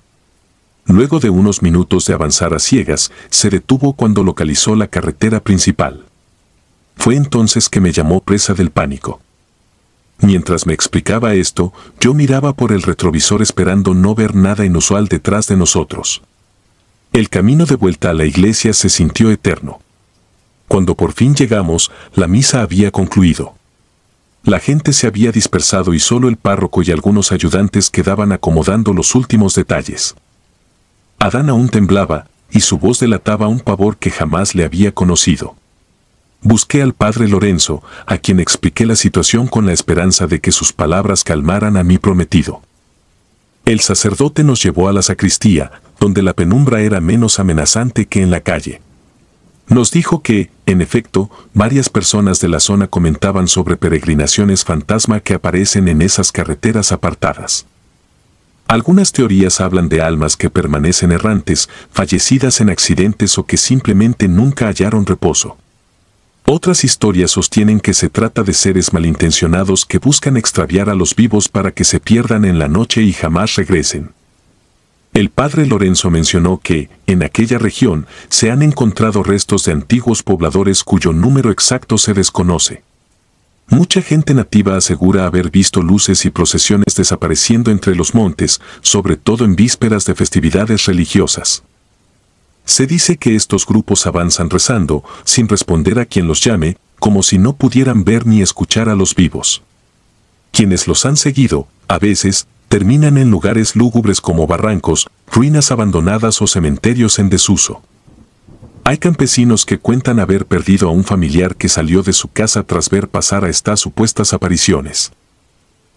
Luego de unos minutos de avanzar a ciegas, se detuvo cuando localizó la carretera principal. Fue entonces que me llamó presa del pánico. Mientras me explicaba esto, yo miraba por el retrovisor esperando no ver nada inusual detrás de nosotros. El camino de vuelta a la iglesia se sintió eterno. Cuando por fin llegamos, la misa había concluido. La gente se había dispersado y solo el párroco y algunos ayudantes quedaban acomodando los últimos detalles. Adán aún temblaba, y su voz delataba un pavor que jamás le había conocido. Busqué al padre Lorenzo, a quien expliqué la situación con la esperanza de que sus palabras calmaran a mi prometido. El sacerdote nos llevó a la sacristía, donde la penumbra era menos amenazante que en la calle. Nos dijo que, en efecto, varias personas de la zona comentaban sobre peregrinaciones fantasma que aparecen en esas carreteras apartadas. Algunas teorías hablan de almas que permanecen errantes, fallecidas en accidentes o que simplemente nunca hallaron reposo. Otras historias sostienen que se trata de seres malintencionados que buscan extraviar a los vivos para que se pierdan en la noche y jamás regresen. El padre Lorenzo mencionó que, en aquella región, se han encontrado restos de antiguos pobladores cuyo número exacto se desconoce. Mucha gente nativa asegura haber visto luces y procesiones desapareciendo entre los montes, sobre todo en vísperas de festividades religiosas. Se dice que estos grupos avanzan rezando, sin responder a quien los llame, como si no pudieran ver ni escuchar a los vivos. Quienes los han seguido, a veces, terminan en lugares lúgubres como barrancos, ruinas abandonadas o cementerios en desuso. Hay campesinos que cuentan haber perdido a un familiar que salió de su casa tras ver pasar a estas supuestas apariciones.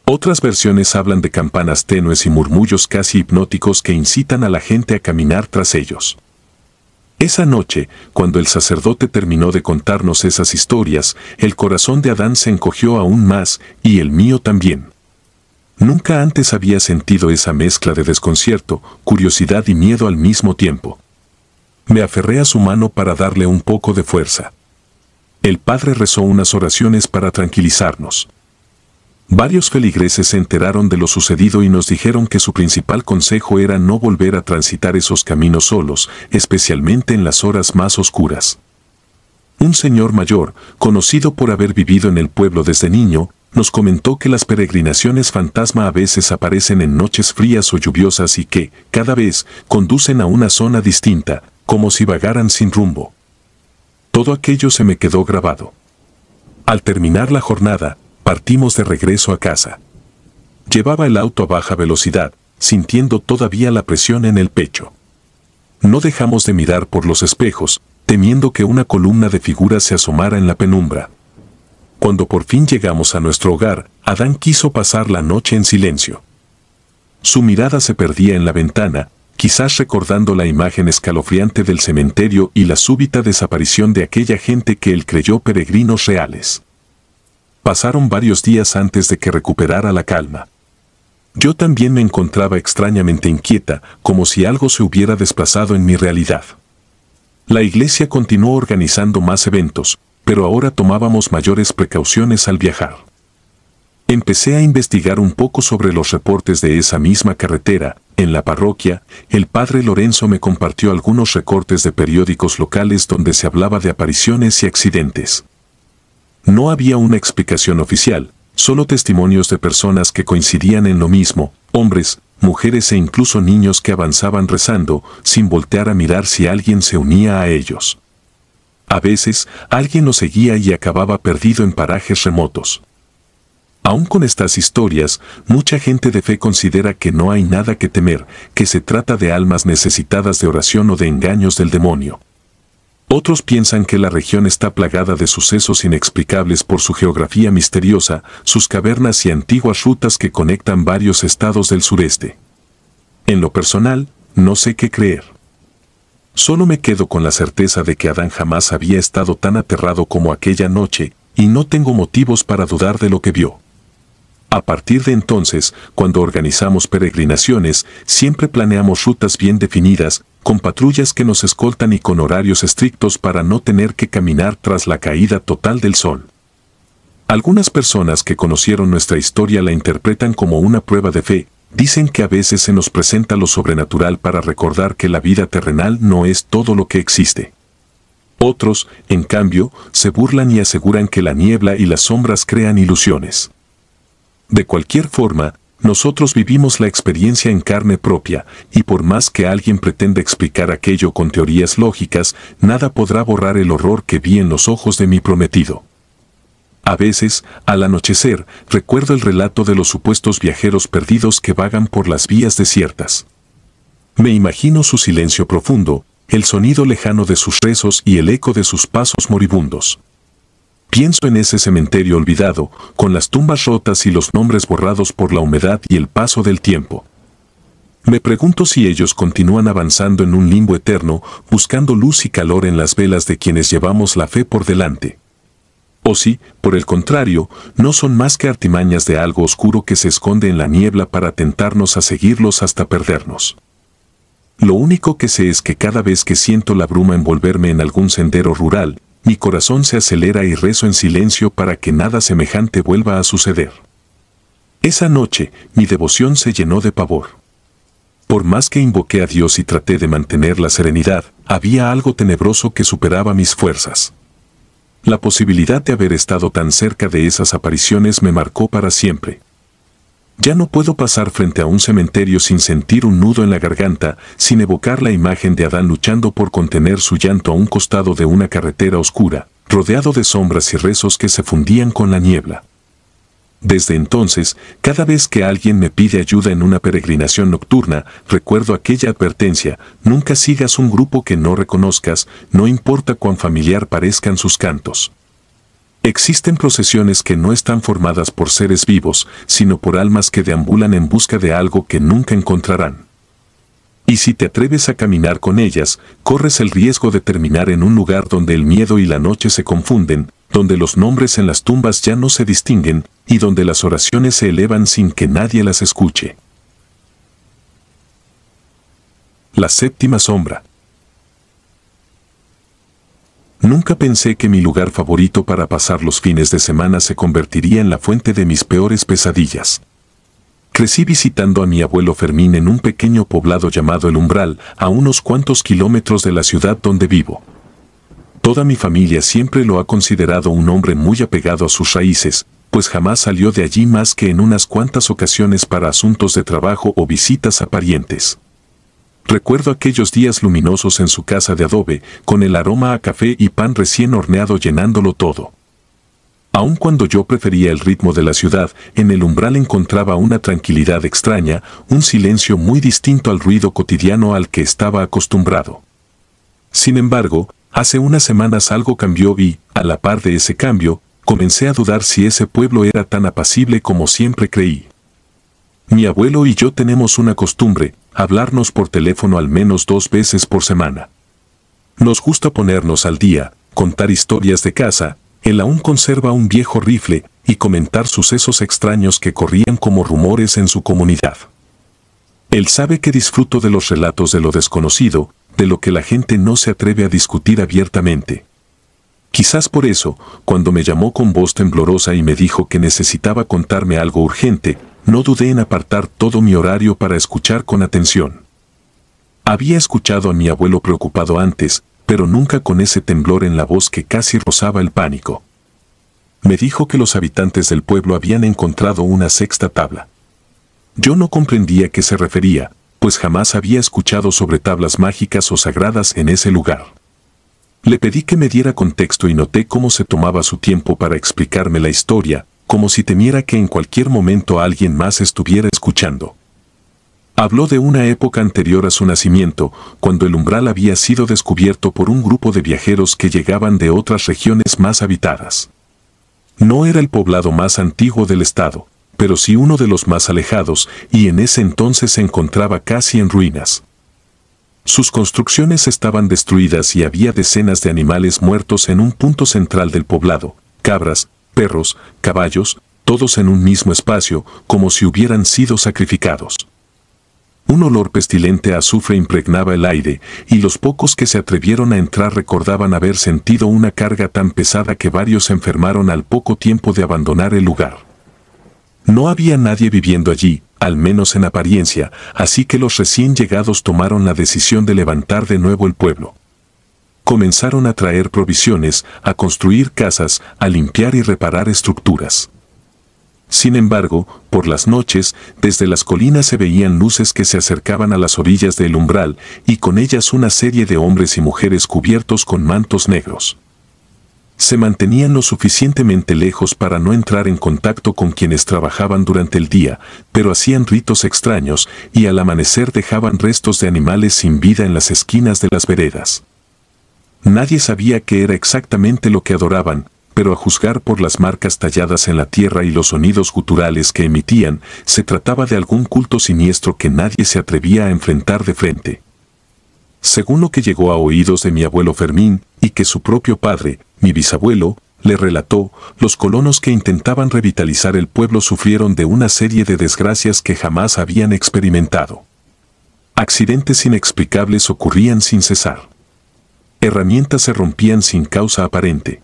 Otras versiones hablan de campanas tenues y murmullos casi hipnóticos que incitan a la gente a caminar tras ellos. Esa noche, cuando el sacerdote terminó de contarnos esas historias, el corazón de Adán se encogió aún más, y el mío también. Nunca antes había sentido esa mezcla de desconcierto, curiosidad y miedo al mismo tiempo. Me aferré a su mano para darle un poco de fuerza. El padre rezó unas oraciones para tranquilizarnos. Varios feligreses se enteraron de lo sucedido y nos dijeron que su principal consejo era no volver a transitar esos caminos solos, especialmente en las horas más oscuras. Un señor mayor, conocido por haber vivido en el pueblo desde niño, nos comentó que las peregrinaciones fantasma a veces aparecen en noches frías o lluviosas y que, cada vez, conducen a una zona distinta, como si vagaran sin rumbo. Todo aquello se me quedó grabado. Al terminar la jornada, partimos de regreso a casa. Llevaba el auto a baja velocidad, sintiendo todavía la presión en el pecho. No dejamos de mirar por los espejos, temiendo que una columna de figuras se asomara en la penumbra. Cuando por fin llegamos a nuestro hogar, Adán quiso pasar la noche en silencio. Su mirada se perdía en la ventana, quizás recordando la imagen escalofriante del cementerio y la súbita desaparición de aquella gente que él creyó peregrinos reales. Pasaron varios días antes de que recuperara la calma. Yo también me encontraba extrañamente inquieta, como si algo se hubiera desplazado en mi realidad. La iglesia continuó organizando más eventos, pero ahora tomábamos mayores precauciones al viajar. Empecé a investigar un poco sobre los reportes de esa misma carretera. En la parroquia, el padre Lorenzo me compartió algunos recortes de periódicos locales donde se hablaba de apariciones y accidentes. No había una explicación oficial, solo testimonios de personas que coincidían en lo mismo, hombres, mujeres e incluso niños que avanzaban rezando, sin voltear a mirar si alguien se unía a ellos. A veces, alguien los seguía y acababa perdido en parajes remotos. Aún con estas historias, mucha gente de fe considera que no hay nada que temer, que se trata de almas necesitadas de oración o de engaños del demonio. Otros piensan que la región está plagada de sucesos inexplicables por su geografía misteriosa, sus cavernas y antiguas rutas que conectan varios estados del sureste. En lo personal, no sé qué creer. Solo me quedo con la certeza de que Adán jamás había estado tan aterrado como aquella noche, y no tengo motivos para dudar de lo que vio. A partir de entonces, cuando organizamos peregrinaciones, siempre planeamos rutas bien definidas, con patrullas que nos escoltan y con horarios estrictos para no tener que caminar tras la caída total del sol. Algunas personas que conocieron nuestra historia la interpretan como una prueba de fe, dicen que a veces se nos presenta lo sobrenatural para recordar que la vida terrenal no es todo lo que existe. Otros, en cambio, se burlan y aseguran que la niebla y las sombras crean ilusiones. De cualquier forma, nosotros vivimos la experiencia en carne propia, y por más que alguien pretenda explicar aquello con teorías lógicas, nada podrá borrar el horror que vi en los ojos de mi prometido. A veces, al anochecer, recuerdo el relato de los supuestos viajeros perdidos que vagan por las vías desiertas. Me imagino su silencio profundo, el sonido lejano de sus rezos y el eco de sus pasos moribundos. Pienso en ese cementerio olvidado, con las tumbas rotas y los nombres borrados por la humedad y el paso del tiempo. Me pregunto si ellos continúan avanzando en un limbo eterno, buscando luz y calor en las velas de quienes llevamos la fe por delante. O si, por el contrario, no son más que artimañas de algo oscuro que se esconde en la niebla para tentarnos a seguirlos hasta perdernos. Lo único que sé es que cada vez que siento la bruma envolverme en algún sendero rural, mi corazón se acelera y rezo en silencio para que nada semejante vuelva a suceder. Esa noche, mi devoción se llenó de pavor. Por más que invoqué a Dios y traté de mantener la serenidad, había algo tenebroso que superaba mis fuerzas. La posibilidad de haber estado tan cerca de esas apariciones me marcó para siempre. Ya no puedo pasar frente a un cementerio sin sentir un nudo en la garganta, sin evocar la imagen de Adán luchando por contener su llanto a un costado de una carretera oscura, rodeado de sombras y rezos que se fundían con la niebla. Desde entonces, cada vez que alguien me pide ayuda en una peregrinación nocturna, recuerdo aquella advertencia: nunca sigas un grupo que no reconozcas, no importa cuán familiar parezcan sus cantos. Existen procesiones que no están formadas por seres vivos, sino por almas que deambulan en busca de algo que nunca encontrarán. Y si te atreves a caminar con ellas, corres el riesgo de terminar en un lugar donde el miedo y la noche se confunden, donde los nombres en las tumbas ya no se distinguen, y donde las oraciones se elevan sin que nadie las escuche. La séptima sombra. Nunca pensé que mi lugar favorito para pasar los fines de semana se convertiría en la fuente de mis peores pesadillas. Crecí visitando a mi abuelo Fermín en un pequeño poblado llamado El Umbral, a unos cuantos kilómetros de la ciudad donde vivo. Toda mi familia siempre lo ha considerado un hombre muy apegado a sus raíces, pues jamás salió de allí más que en unas cuantas ocasiones para asuntos de trabajo o visitas a parientes. Recuerdo aquellos días luminosos en su casa de adobe, con el aroma a café y pan recién horneado llenándolo todo. Aun cuando yo prefería el ritmo de la ciudad, en El Umbral encontraba una tranquilidad extraña, un silencio muy distinto al ruido cotidiano al que estaba acostumbrado. Sin embargo, hace unas semanas algo cambió y, a la par de ese cambio, comencé a dudar si ese pueblo era tan apacible como siempre creí. Mi abuelo y yo tenemos una costumbre: hablarnos por teléfono al menos 2 veces por semana. Nos gusta ponernos al día, contar historias de casa, él aún conserva un viejo rifle, y comentar sucesos extraños que corrían como rumores en su comunidad. Él sabe que disfruto de los relatos de lo desconocido, de lo que la gente no se atreve a discutir abiertamente. Quizás por eso, cuando me llamó con voz temblorosa y me dijo que necesitaba contarme algo urgente, no dudé en apartar todo mi horario para escuchar con atención. Había escuchado a mi abuelo preocupado antes, pero nunca con ese temblor en la voz que casi rozaba el pánico. Me dijo que los habitantes del pueblo habían encontrado una sexta tabla. Yo no comprendía a qué se refería, pues jamás había escuchado sobre tablas mágicas o sagradas en ese lugar. Le pedí que me diera contexto y noté cómo se tomaba su tiempo para explicarme la historia, como si temiera que en cualquier momento alguien más estuviera escuchando. Habló de una época anterior a su nacimiento, cuando el umbral había sido descubierto por un grupo de viajeros que llegaban de otras regiones más habitadas. No era el poblado más antiguo del estado, pero sí uno de los más alejados, y en ese entonces se encontraba casi en ruinas. Sus construcciones estaban destruidas y había decenas de animales muertos en un punto central del poblado: cabras, perros, caballos, todos en un mismo espacio, como si hubieran sido sacrificados. Un olor pestilente a azufre impregnaba el aire, y los pocos que se atrevieron a entrar recordaban haber sentido una carga tan pesada que varios se enfermaron al poco tiempo de abandonar el lugar. No había nadie viviendo allí, al menos en apariencia, así que los recién llegados tomaron la decisión de levantar de nuevo el pueblo. Comenzaron a traer provisiones, a construir casas, a limpiar y reparar estructuras. Sin embargo, por las noches, desde las colinas se veían luces que se acercaban a las orillas del umbral, y con ellas una serie de hombres y mujeres cubiertos con mantos negros. Se mantenían lo suficientemente lejos para no entrar en contacto con quienes trabajaban durante el día, pero hacían ritos extraños, y al amanecer dejaban restos de animales sin vida en las esquinas de las veredas. Nadie sabía qué era exactamente lo que adoraban, pero a juzgar por las marcas talladas en la tierra y los sonidos guturales que emitían, se trataba de algún culto siniestro que nadie se atrevía a enfrentar de frente. Según lo que llegó a oídos de mi abuelo Fermín, y que su propio padre, mi bisabuelo, le relató, los colonos que intentaban revitalizar el pueblo sufrieron de una serie de desgracias que jamás habían experimentado. Accidentes inexplicables ocurrían sin cesar. Herramientas se rompían sin causa aparente.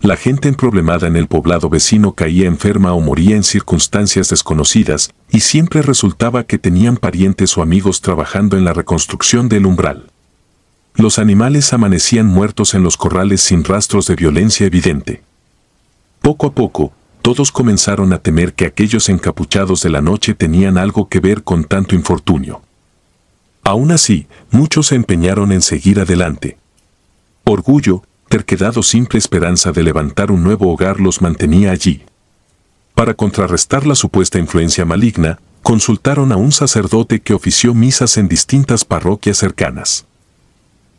La gente emproblemada en el poblado vecino caía enferma o moría en circunstancias desconocidas, y siempre resultaba que tenían parientes o amigos trabajando en la reconstrucción del umbral. Los animales amanecían muertos en los corrales sin rastros de violencia evidente. Poco a poco, todos comenzaron a temer que aquellos encapuchados de la noche tenían algo que ver con tanto infortunio. Aún así, muchos se empeñaron en seguir adelante. Orgullo, terquedad o simple esperanza de levantar un nuevo hogar los mantenía allí. Para contrarrestar la supuesta influencia maligna, consultaron a un sacerdote que ofició misas en distintas parroquias cercanas.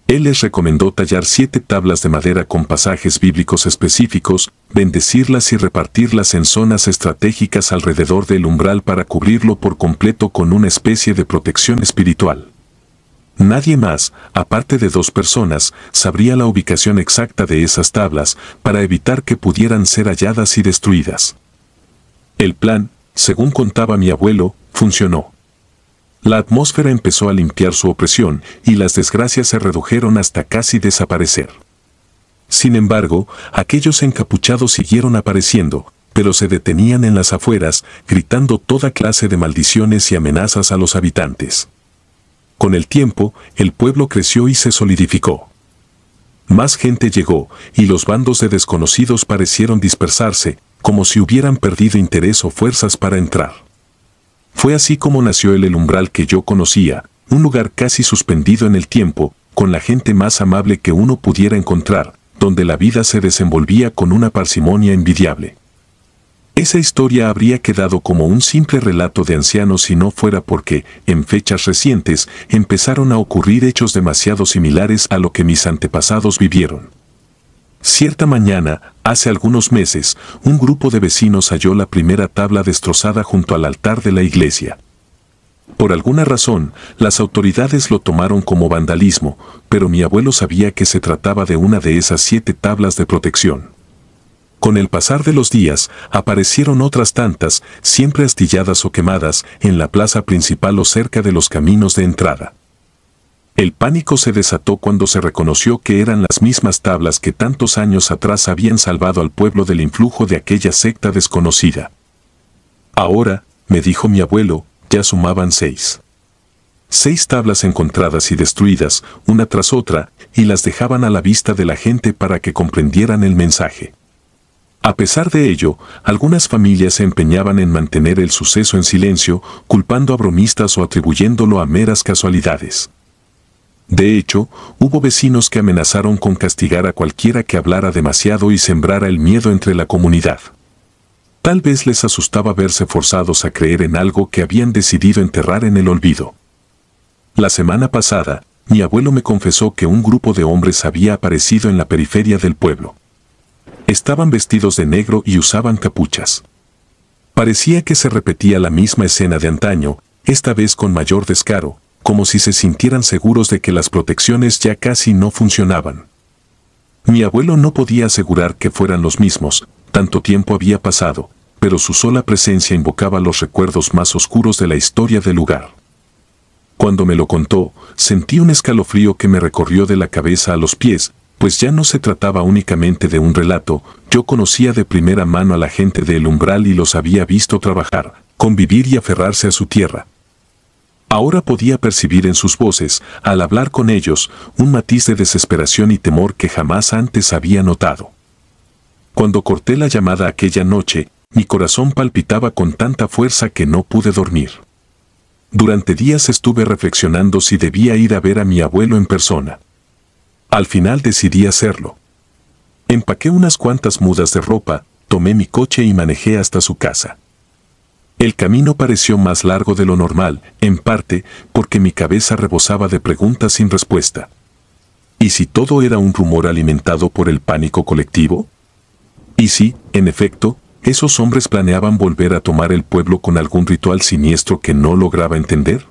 Él les recomendó tallar 7 tablas de madera con pasajes bíblicos específicos, bendecirlas y repartirlas en zonas estratégicas alrededor del umbral para cubrirlo por completo con una especie de protección espiritual. Nadie más, aparte de 2 personas, sabría la ubicación exacta de esas tablas para evitar que pudieran ser halladas y destruidas. El plan, según contaba mi abuelo, funcionó. La atmósfera empezó a limpiar su opresión y las desgracias se redujeron hasta casi desaparecer. Sin embargo, aquellos encapuchados siguieron apareciendo, pero se detenían en las afueras, gritando toda clase de maldiciones y amenazas a los habitantes. Con el tiempo, el pueblo creció y se solidificó. Más gente llegó, y los bandos de desconocidos parecieron dispersarse, como si hubieran perdido interés o fuerzas para entrar. Fue así como nació el umbral que yo conocía, un lugar casi suspendido en el tiempo, con la gente más amable que uno pudiera encontrar, donde la vida se desenvolvía con una parsimonia envidiable. Esa historia habría quedado como un simple relato de ancianos si no fuera porque, en fechas recientes, empezaron a ocurrir hechos demasiado similares a lo que mis antepasados vivieron. Cierta mañana, hace algunos meses, un grupo de vecinos halló la primera tabla destrozada junto al altar de la iglesia. Por alguna razón, las autoridades lo tomaron como vandalismo, pero mi abuelo sabía que se trataba de una de esas 7 tablas de protección. Con el pasar de los días, aparecieron otras tantas, siempre astilladas o quemadas, en la plaza principal o cerca de los caminos de entrada. El pánico se desató cuando se reconoció que eran las mismas tablas que tantos años atrás habían salvado al pueblo del influjo de aquella secta desconocida. Ahora, me dijo mi abuelo, ya sumaban 6. 6 tablas encontradas y destruidas, una tras otra, y las dejaban a la vista de la gente para que comprendieran el mensaje. A pesar de ello, algunas familias se empeñaban en mantener el suceso en silencio, culpando a bromistas o atribuyéndolo a meras casualidades. De hecho, hubo vecinos que amenazaron con castigar a cualquiera que hablara demasiado y sembrara el miedo entre la comunidad. Tal vez les asustaba verse forzados a creer en algo que habían decidido enterrar en el olvido. La semana pasada, mi abuelo me confesó que un grupo de hombres había aparecido en la periferia del pueblo. Estaban vestidos de negro y usaban capuchas. Parecía que se repetía la misma escena de antaño, esta vez con mayor descaro, como si se sintieran seguros de que las protecciones ya casi no funcionaban. Mi abuelo no podía asegurar que fueran los mismos, tanto tiempo había pasado, pero su sola presencia invocaba los recuerdos más oscuros de la historia del lugar. Cuando me lo contó, sentí un escalofrío que me recorrió de la cabeza a los pies, pues ya no se trataba únicamente de un relato, yo conocía de primera mano a la gente de El Umbral y los había visto trabajar, convivir y aferrarse a su tierra. Ahora podía percibir en sus voces, al hablar con ellos, un matiz de desesperación y temor que jamás antes había notado. Cuando corté la llamada aquella noche, mi corazón palpitaba con tanta fuerza que no pude dormir. Durante días estuve reflexionando si debía ir a ver a mi abuelo en persona. Al final decidí hacerlo. Empaqué unas cuantas mudas de ropa, tomé mi coche y manejé hasta su casa. El camino pareció más largo de lo normal, en parte porque mi cabeza rebosaba de preguntas sin respuesta. ¿Y si todo era un rumor alimentado por el pánico colectivo? ¿Y si, en efecto, esos hombres planeaban volver a tomar el pueblo con algún ritual siniestro que no lograba entender?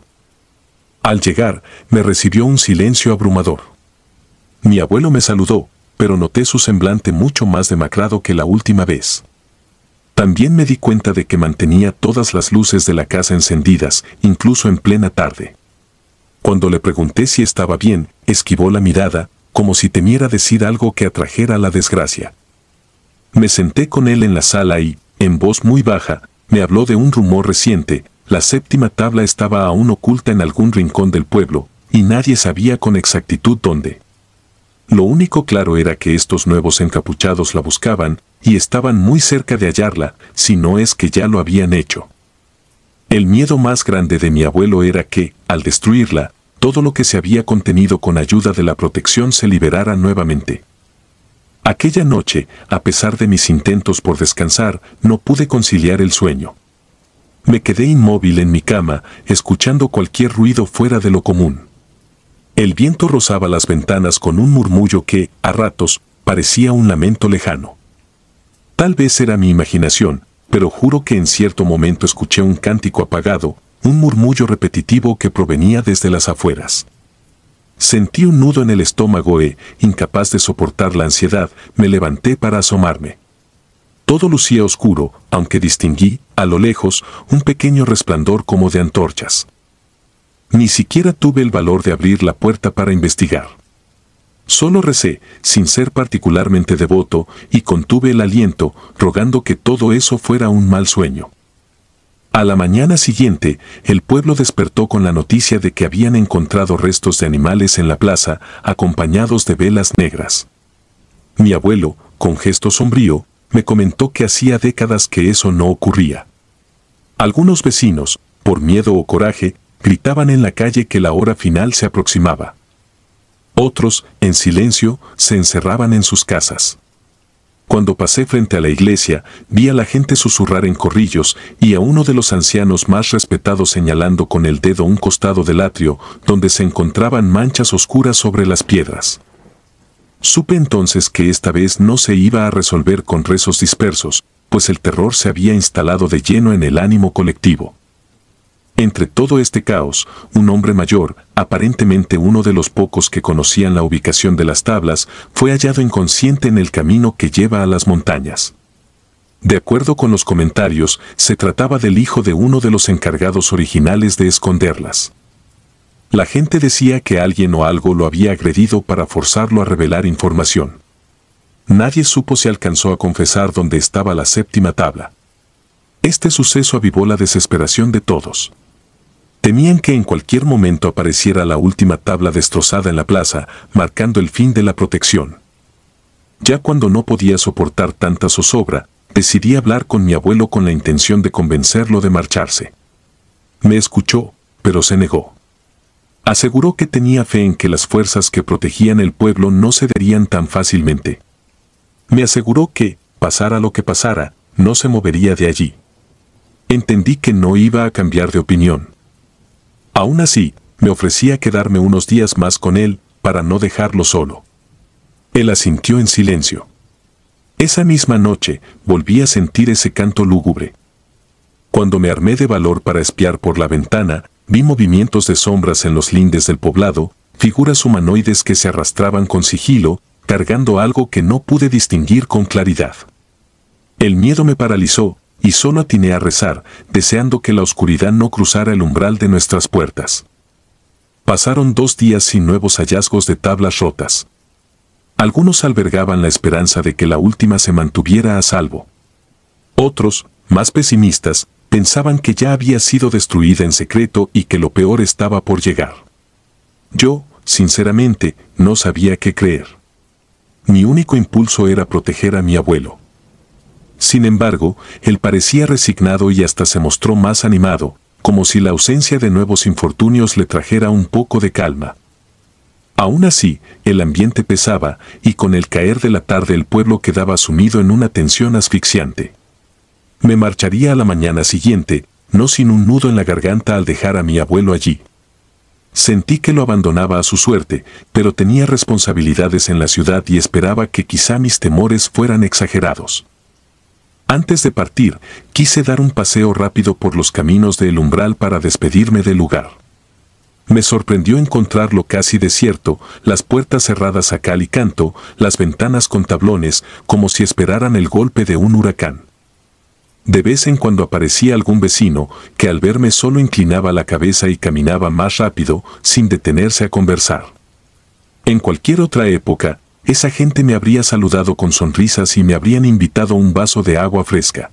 Al llegar, me recibió un silencio abrumador. Mi abuelo me saludó, pero noté su semblante mucho más demacrado que la última vez. También me di cuenta de que mantenía todas las luces de la casa encendidas, incluso en plena tarde. Cuando le pregunté si estaba bien, esquivó la mirada, como si temiera decir algo que atrajera la desgracia. Me senté con él en la sala y, en voz muy baja, me habló de un rumor reciente. La 7ª tabla estaba aún oculta en algún rincón del pueblo, y nadie sabía con exactitud dónde. Lo único claro era que estos nuevos encapuchados la buscaban, y estaban muy cerca de hallarla, si no es que ya lo habían hecho. El miedo más grande de mi abuelo era que, al destruirla, todo lo que se había contenido con ayuda de la protección se liberara nuevamente. Aquella noche, a pesar de mis intentos por descansar, no pude conciliar el sueño. Me quedé inmóvil en mi cama, escuchando cualquier ruido fuera de lo común. El viento rozaba las ventanas con un murmullo que, a ratos, parecía un lamento lejano. Tal vez era mi imaginación, pero juro que en cierto momento escuché un cántico apagado, un murmullo repetitivo que provenía desde las afueras. Sentí un nudo en el estómago e, incapaz de soportar la ansiedad, me levanté para asomarme. Todo lucía oscuro, aunque distinguí, a lo lejos, un pequeño resplandor como de antorchas. Ni siquiera tuve el valor de abrir la puerta para investigar. Solo recé, sin ser particularmente devoto, y contuve el aliento, rogando que todo eso fuera un mal sueño. A la mañana siguiente, el pueblo despertó con la noticia de que habían encontrado restos de animales en la plaza, acompañados de velas negras. Mi abuelo, con gesto sombrío, me comentó que hacía décadas que eso no ocurría. Algunos vecinos, por miedo o coraje, gritaban en la calle que la hora final se aproximaba. Otros, en silencio, se encerraban en sus casas. Cuando pasé frente a la iglesia, vi a la gente susurrar en corrillos y a uno de los ancianos más respetados señalando con el dedo un costado del atrio, donde se encontraban manchas oscuras sobre las piedras. Supe entonces que esta vez no se iba a resolver con rezos dispersos, pues el terror se había instalado de lleno en el ánimo colectivo. Entre todo este caos, un hombre mayor, aparentemente uno de los pocos que conocían la ubicación de las tablas, fue hallado inconsciente en el camino que lleva a las montañas. De acuerdo con los comentarios, se trataba del hijo de uno de los encargados originales de esconderlas. La gente decía que alguien o algo lo había agredido para forzarlo a revelar información. Nadie supo si alcanzó a confesar dónde estaba la séptima tabla. Este suceso avivó la desesperación de todos. Temían que en cualquier momento apareciera la última tabla destrozada en la plaza, marcando el fin de la protección. Ya cuando no podía soportar tanta zozobra, decidí hablar con mi abuelo con la intención de convencerlo de marcharse. Me escuchó, pero se negó. Aseguró que tenía fe en que las fuerzas que protegían el pueblo no cederían tan fácilmente. Me aseguró que, pasara lo que pasara, no se movería de allí. Entendí que no iba a cambiar de opinión. Aún así, me ofrecía quedarme unos días más con él, para no dejarlo solo. Él asintió en silencio. Esa misma noche, volví a sentir ese canto lúgubre. Cuando me armé de valor para espiar por la ventana, vi movimientos de sombras en los lindes del poblado, figuras humanoides que se arrastraban con sigilo, cargando algo que no pude distinguir con claridad. El miedo me paralizó, y solo atiné a rezar, deseando que la oscuridad no cruzara el umbral de nuestras puertas. Pasaron 2 días sin nuevos hallazgos de tablas rotas. Algunos albergaban la esperanza de que la última se mantuviera a salvo. Otros, más pesimistas, pensaban que ya había sido destruida en secreto y que lo peor estaba por llegar. Yo, sinceramente, no sabía qué creer. Mi único impulso era proteger a mi abuelo. Sin embargo, él parecía resignado y hasta se mostró más animado, como si la ausencia de nuevos infortunios le trajera un poco de calma. Aún así, el ambiente pesaba, y con el caer de la tarde el pueblo quedaba sumido en una tensión asfixiante. Me marcharía a la mañana siguiente, no sin un nudo en la garganta al dejar a mi abuelo allí. Sentí que lo abandonaba a su suerte, pero tenía responsabilidades en la ciudad y esperaba que quizá mis temores fueran exagerados. Antes de partir, quise dar un paseo rápido por los caminos del umbral para despedirme del lugar. Me sorprendió encontrarlo casi desierto, las puertas cerradas a cal y canto, las ventanas con tablones, como si esperaran el golpe de un huracán. De vez en cuando aparecía algún vecino, que al verme solo inclinaba la cabeza y caminaba más rápido, sin detenerse a conversar. En cualquier otra época, esa gente me habría saludado con sonrisas y me habrían invitado a un vaso de agua fresca.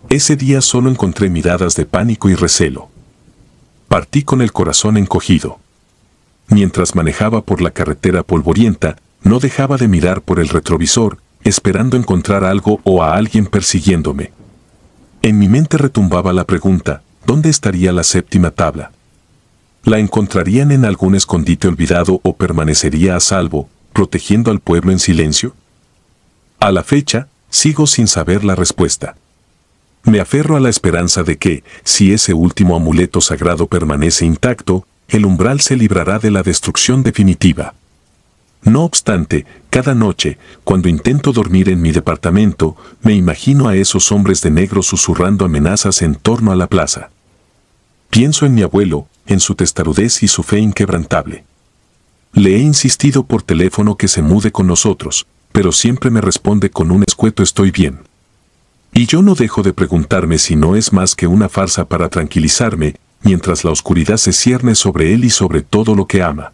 Ese día solo encontré miradas de pánico y recelo. Partí con el corazón encogido. Mientras manejaba por la carretera polvorienta, no dejaba de mirar por el retrovisor, esperando encontrar algo o a alguien persiguiéndome. En mi mente retumbaba la pregunta, ¿dónde estaría la séptima tabla? ¿La encontrarían en algún escondite olvidado o permanecería a salvo, protegiendo al pueblo en silencio? A la fecha, sigo sin saber la respuesta. Me aferro a la esperanza de que, si ese último amuleto sagrado permanece intacto, el umbral se librará de la destrucción definitiva. No obstante, cada noche, cuando intento dormir en mi departamento, me imagino a esos hombres de negro susurrando amenazas en torno a la plaza. Pienso en mi abuelo, en su testarudez y su fe inquebrantable. Le he insistido por teléfono que se mude con nosotros, pero siempre me responde con un escueto «estoy bien». Y yo no dejo de preguntarme si no es más que una farsa para tranquilizarme, mientras la oscuridad se cierne sobre él y sobre todo lo que ama.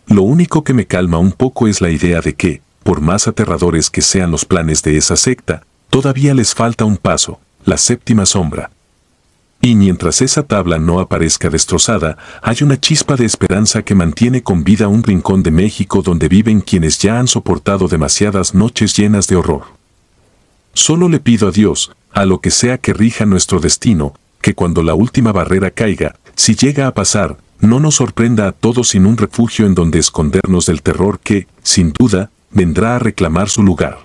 Lo único que me calma un poco es la idea de que, por más aterradores que sean los planes de esa secta, todavía les falta un paso, la séptima sombra. Y mientras esa tabla no aparezca destrozada, hay una chispa de esperanza que mantiene con vida un rincón de México donde viven quienes ya han soportado demasiadas noches llenas de horror. Solo le pido a Dios, a lo que sea que rija nuestro destino, que cuando la última barrera caiga, si llega a pasar, no nos sorprenda a todos sin un refugio en donde escondernos del terror que, sin duda, vendrá a reclamar su lugar.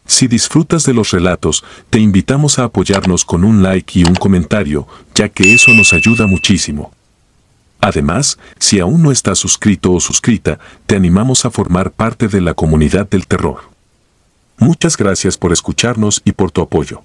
Si disfrutas de los relatos, te invitamos a apoyarnos con un like y un comentario, ya que eso nos ayuda muchísimo. Además, si aún no estás suscrito o suscrita, te animamos a formar parte de la comunidad del terror. Muchas gracias por escucharnos y por tu apoyo.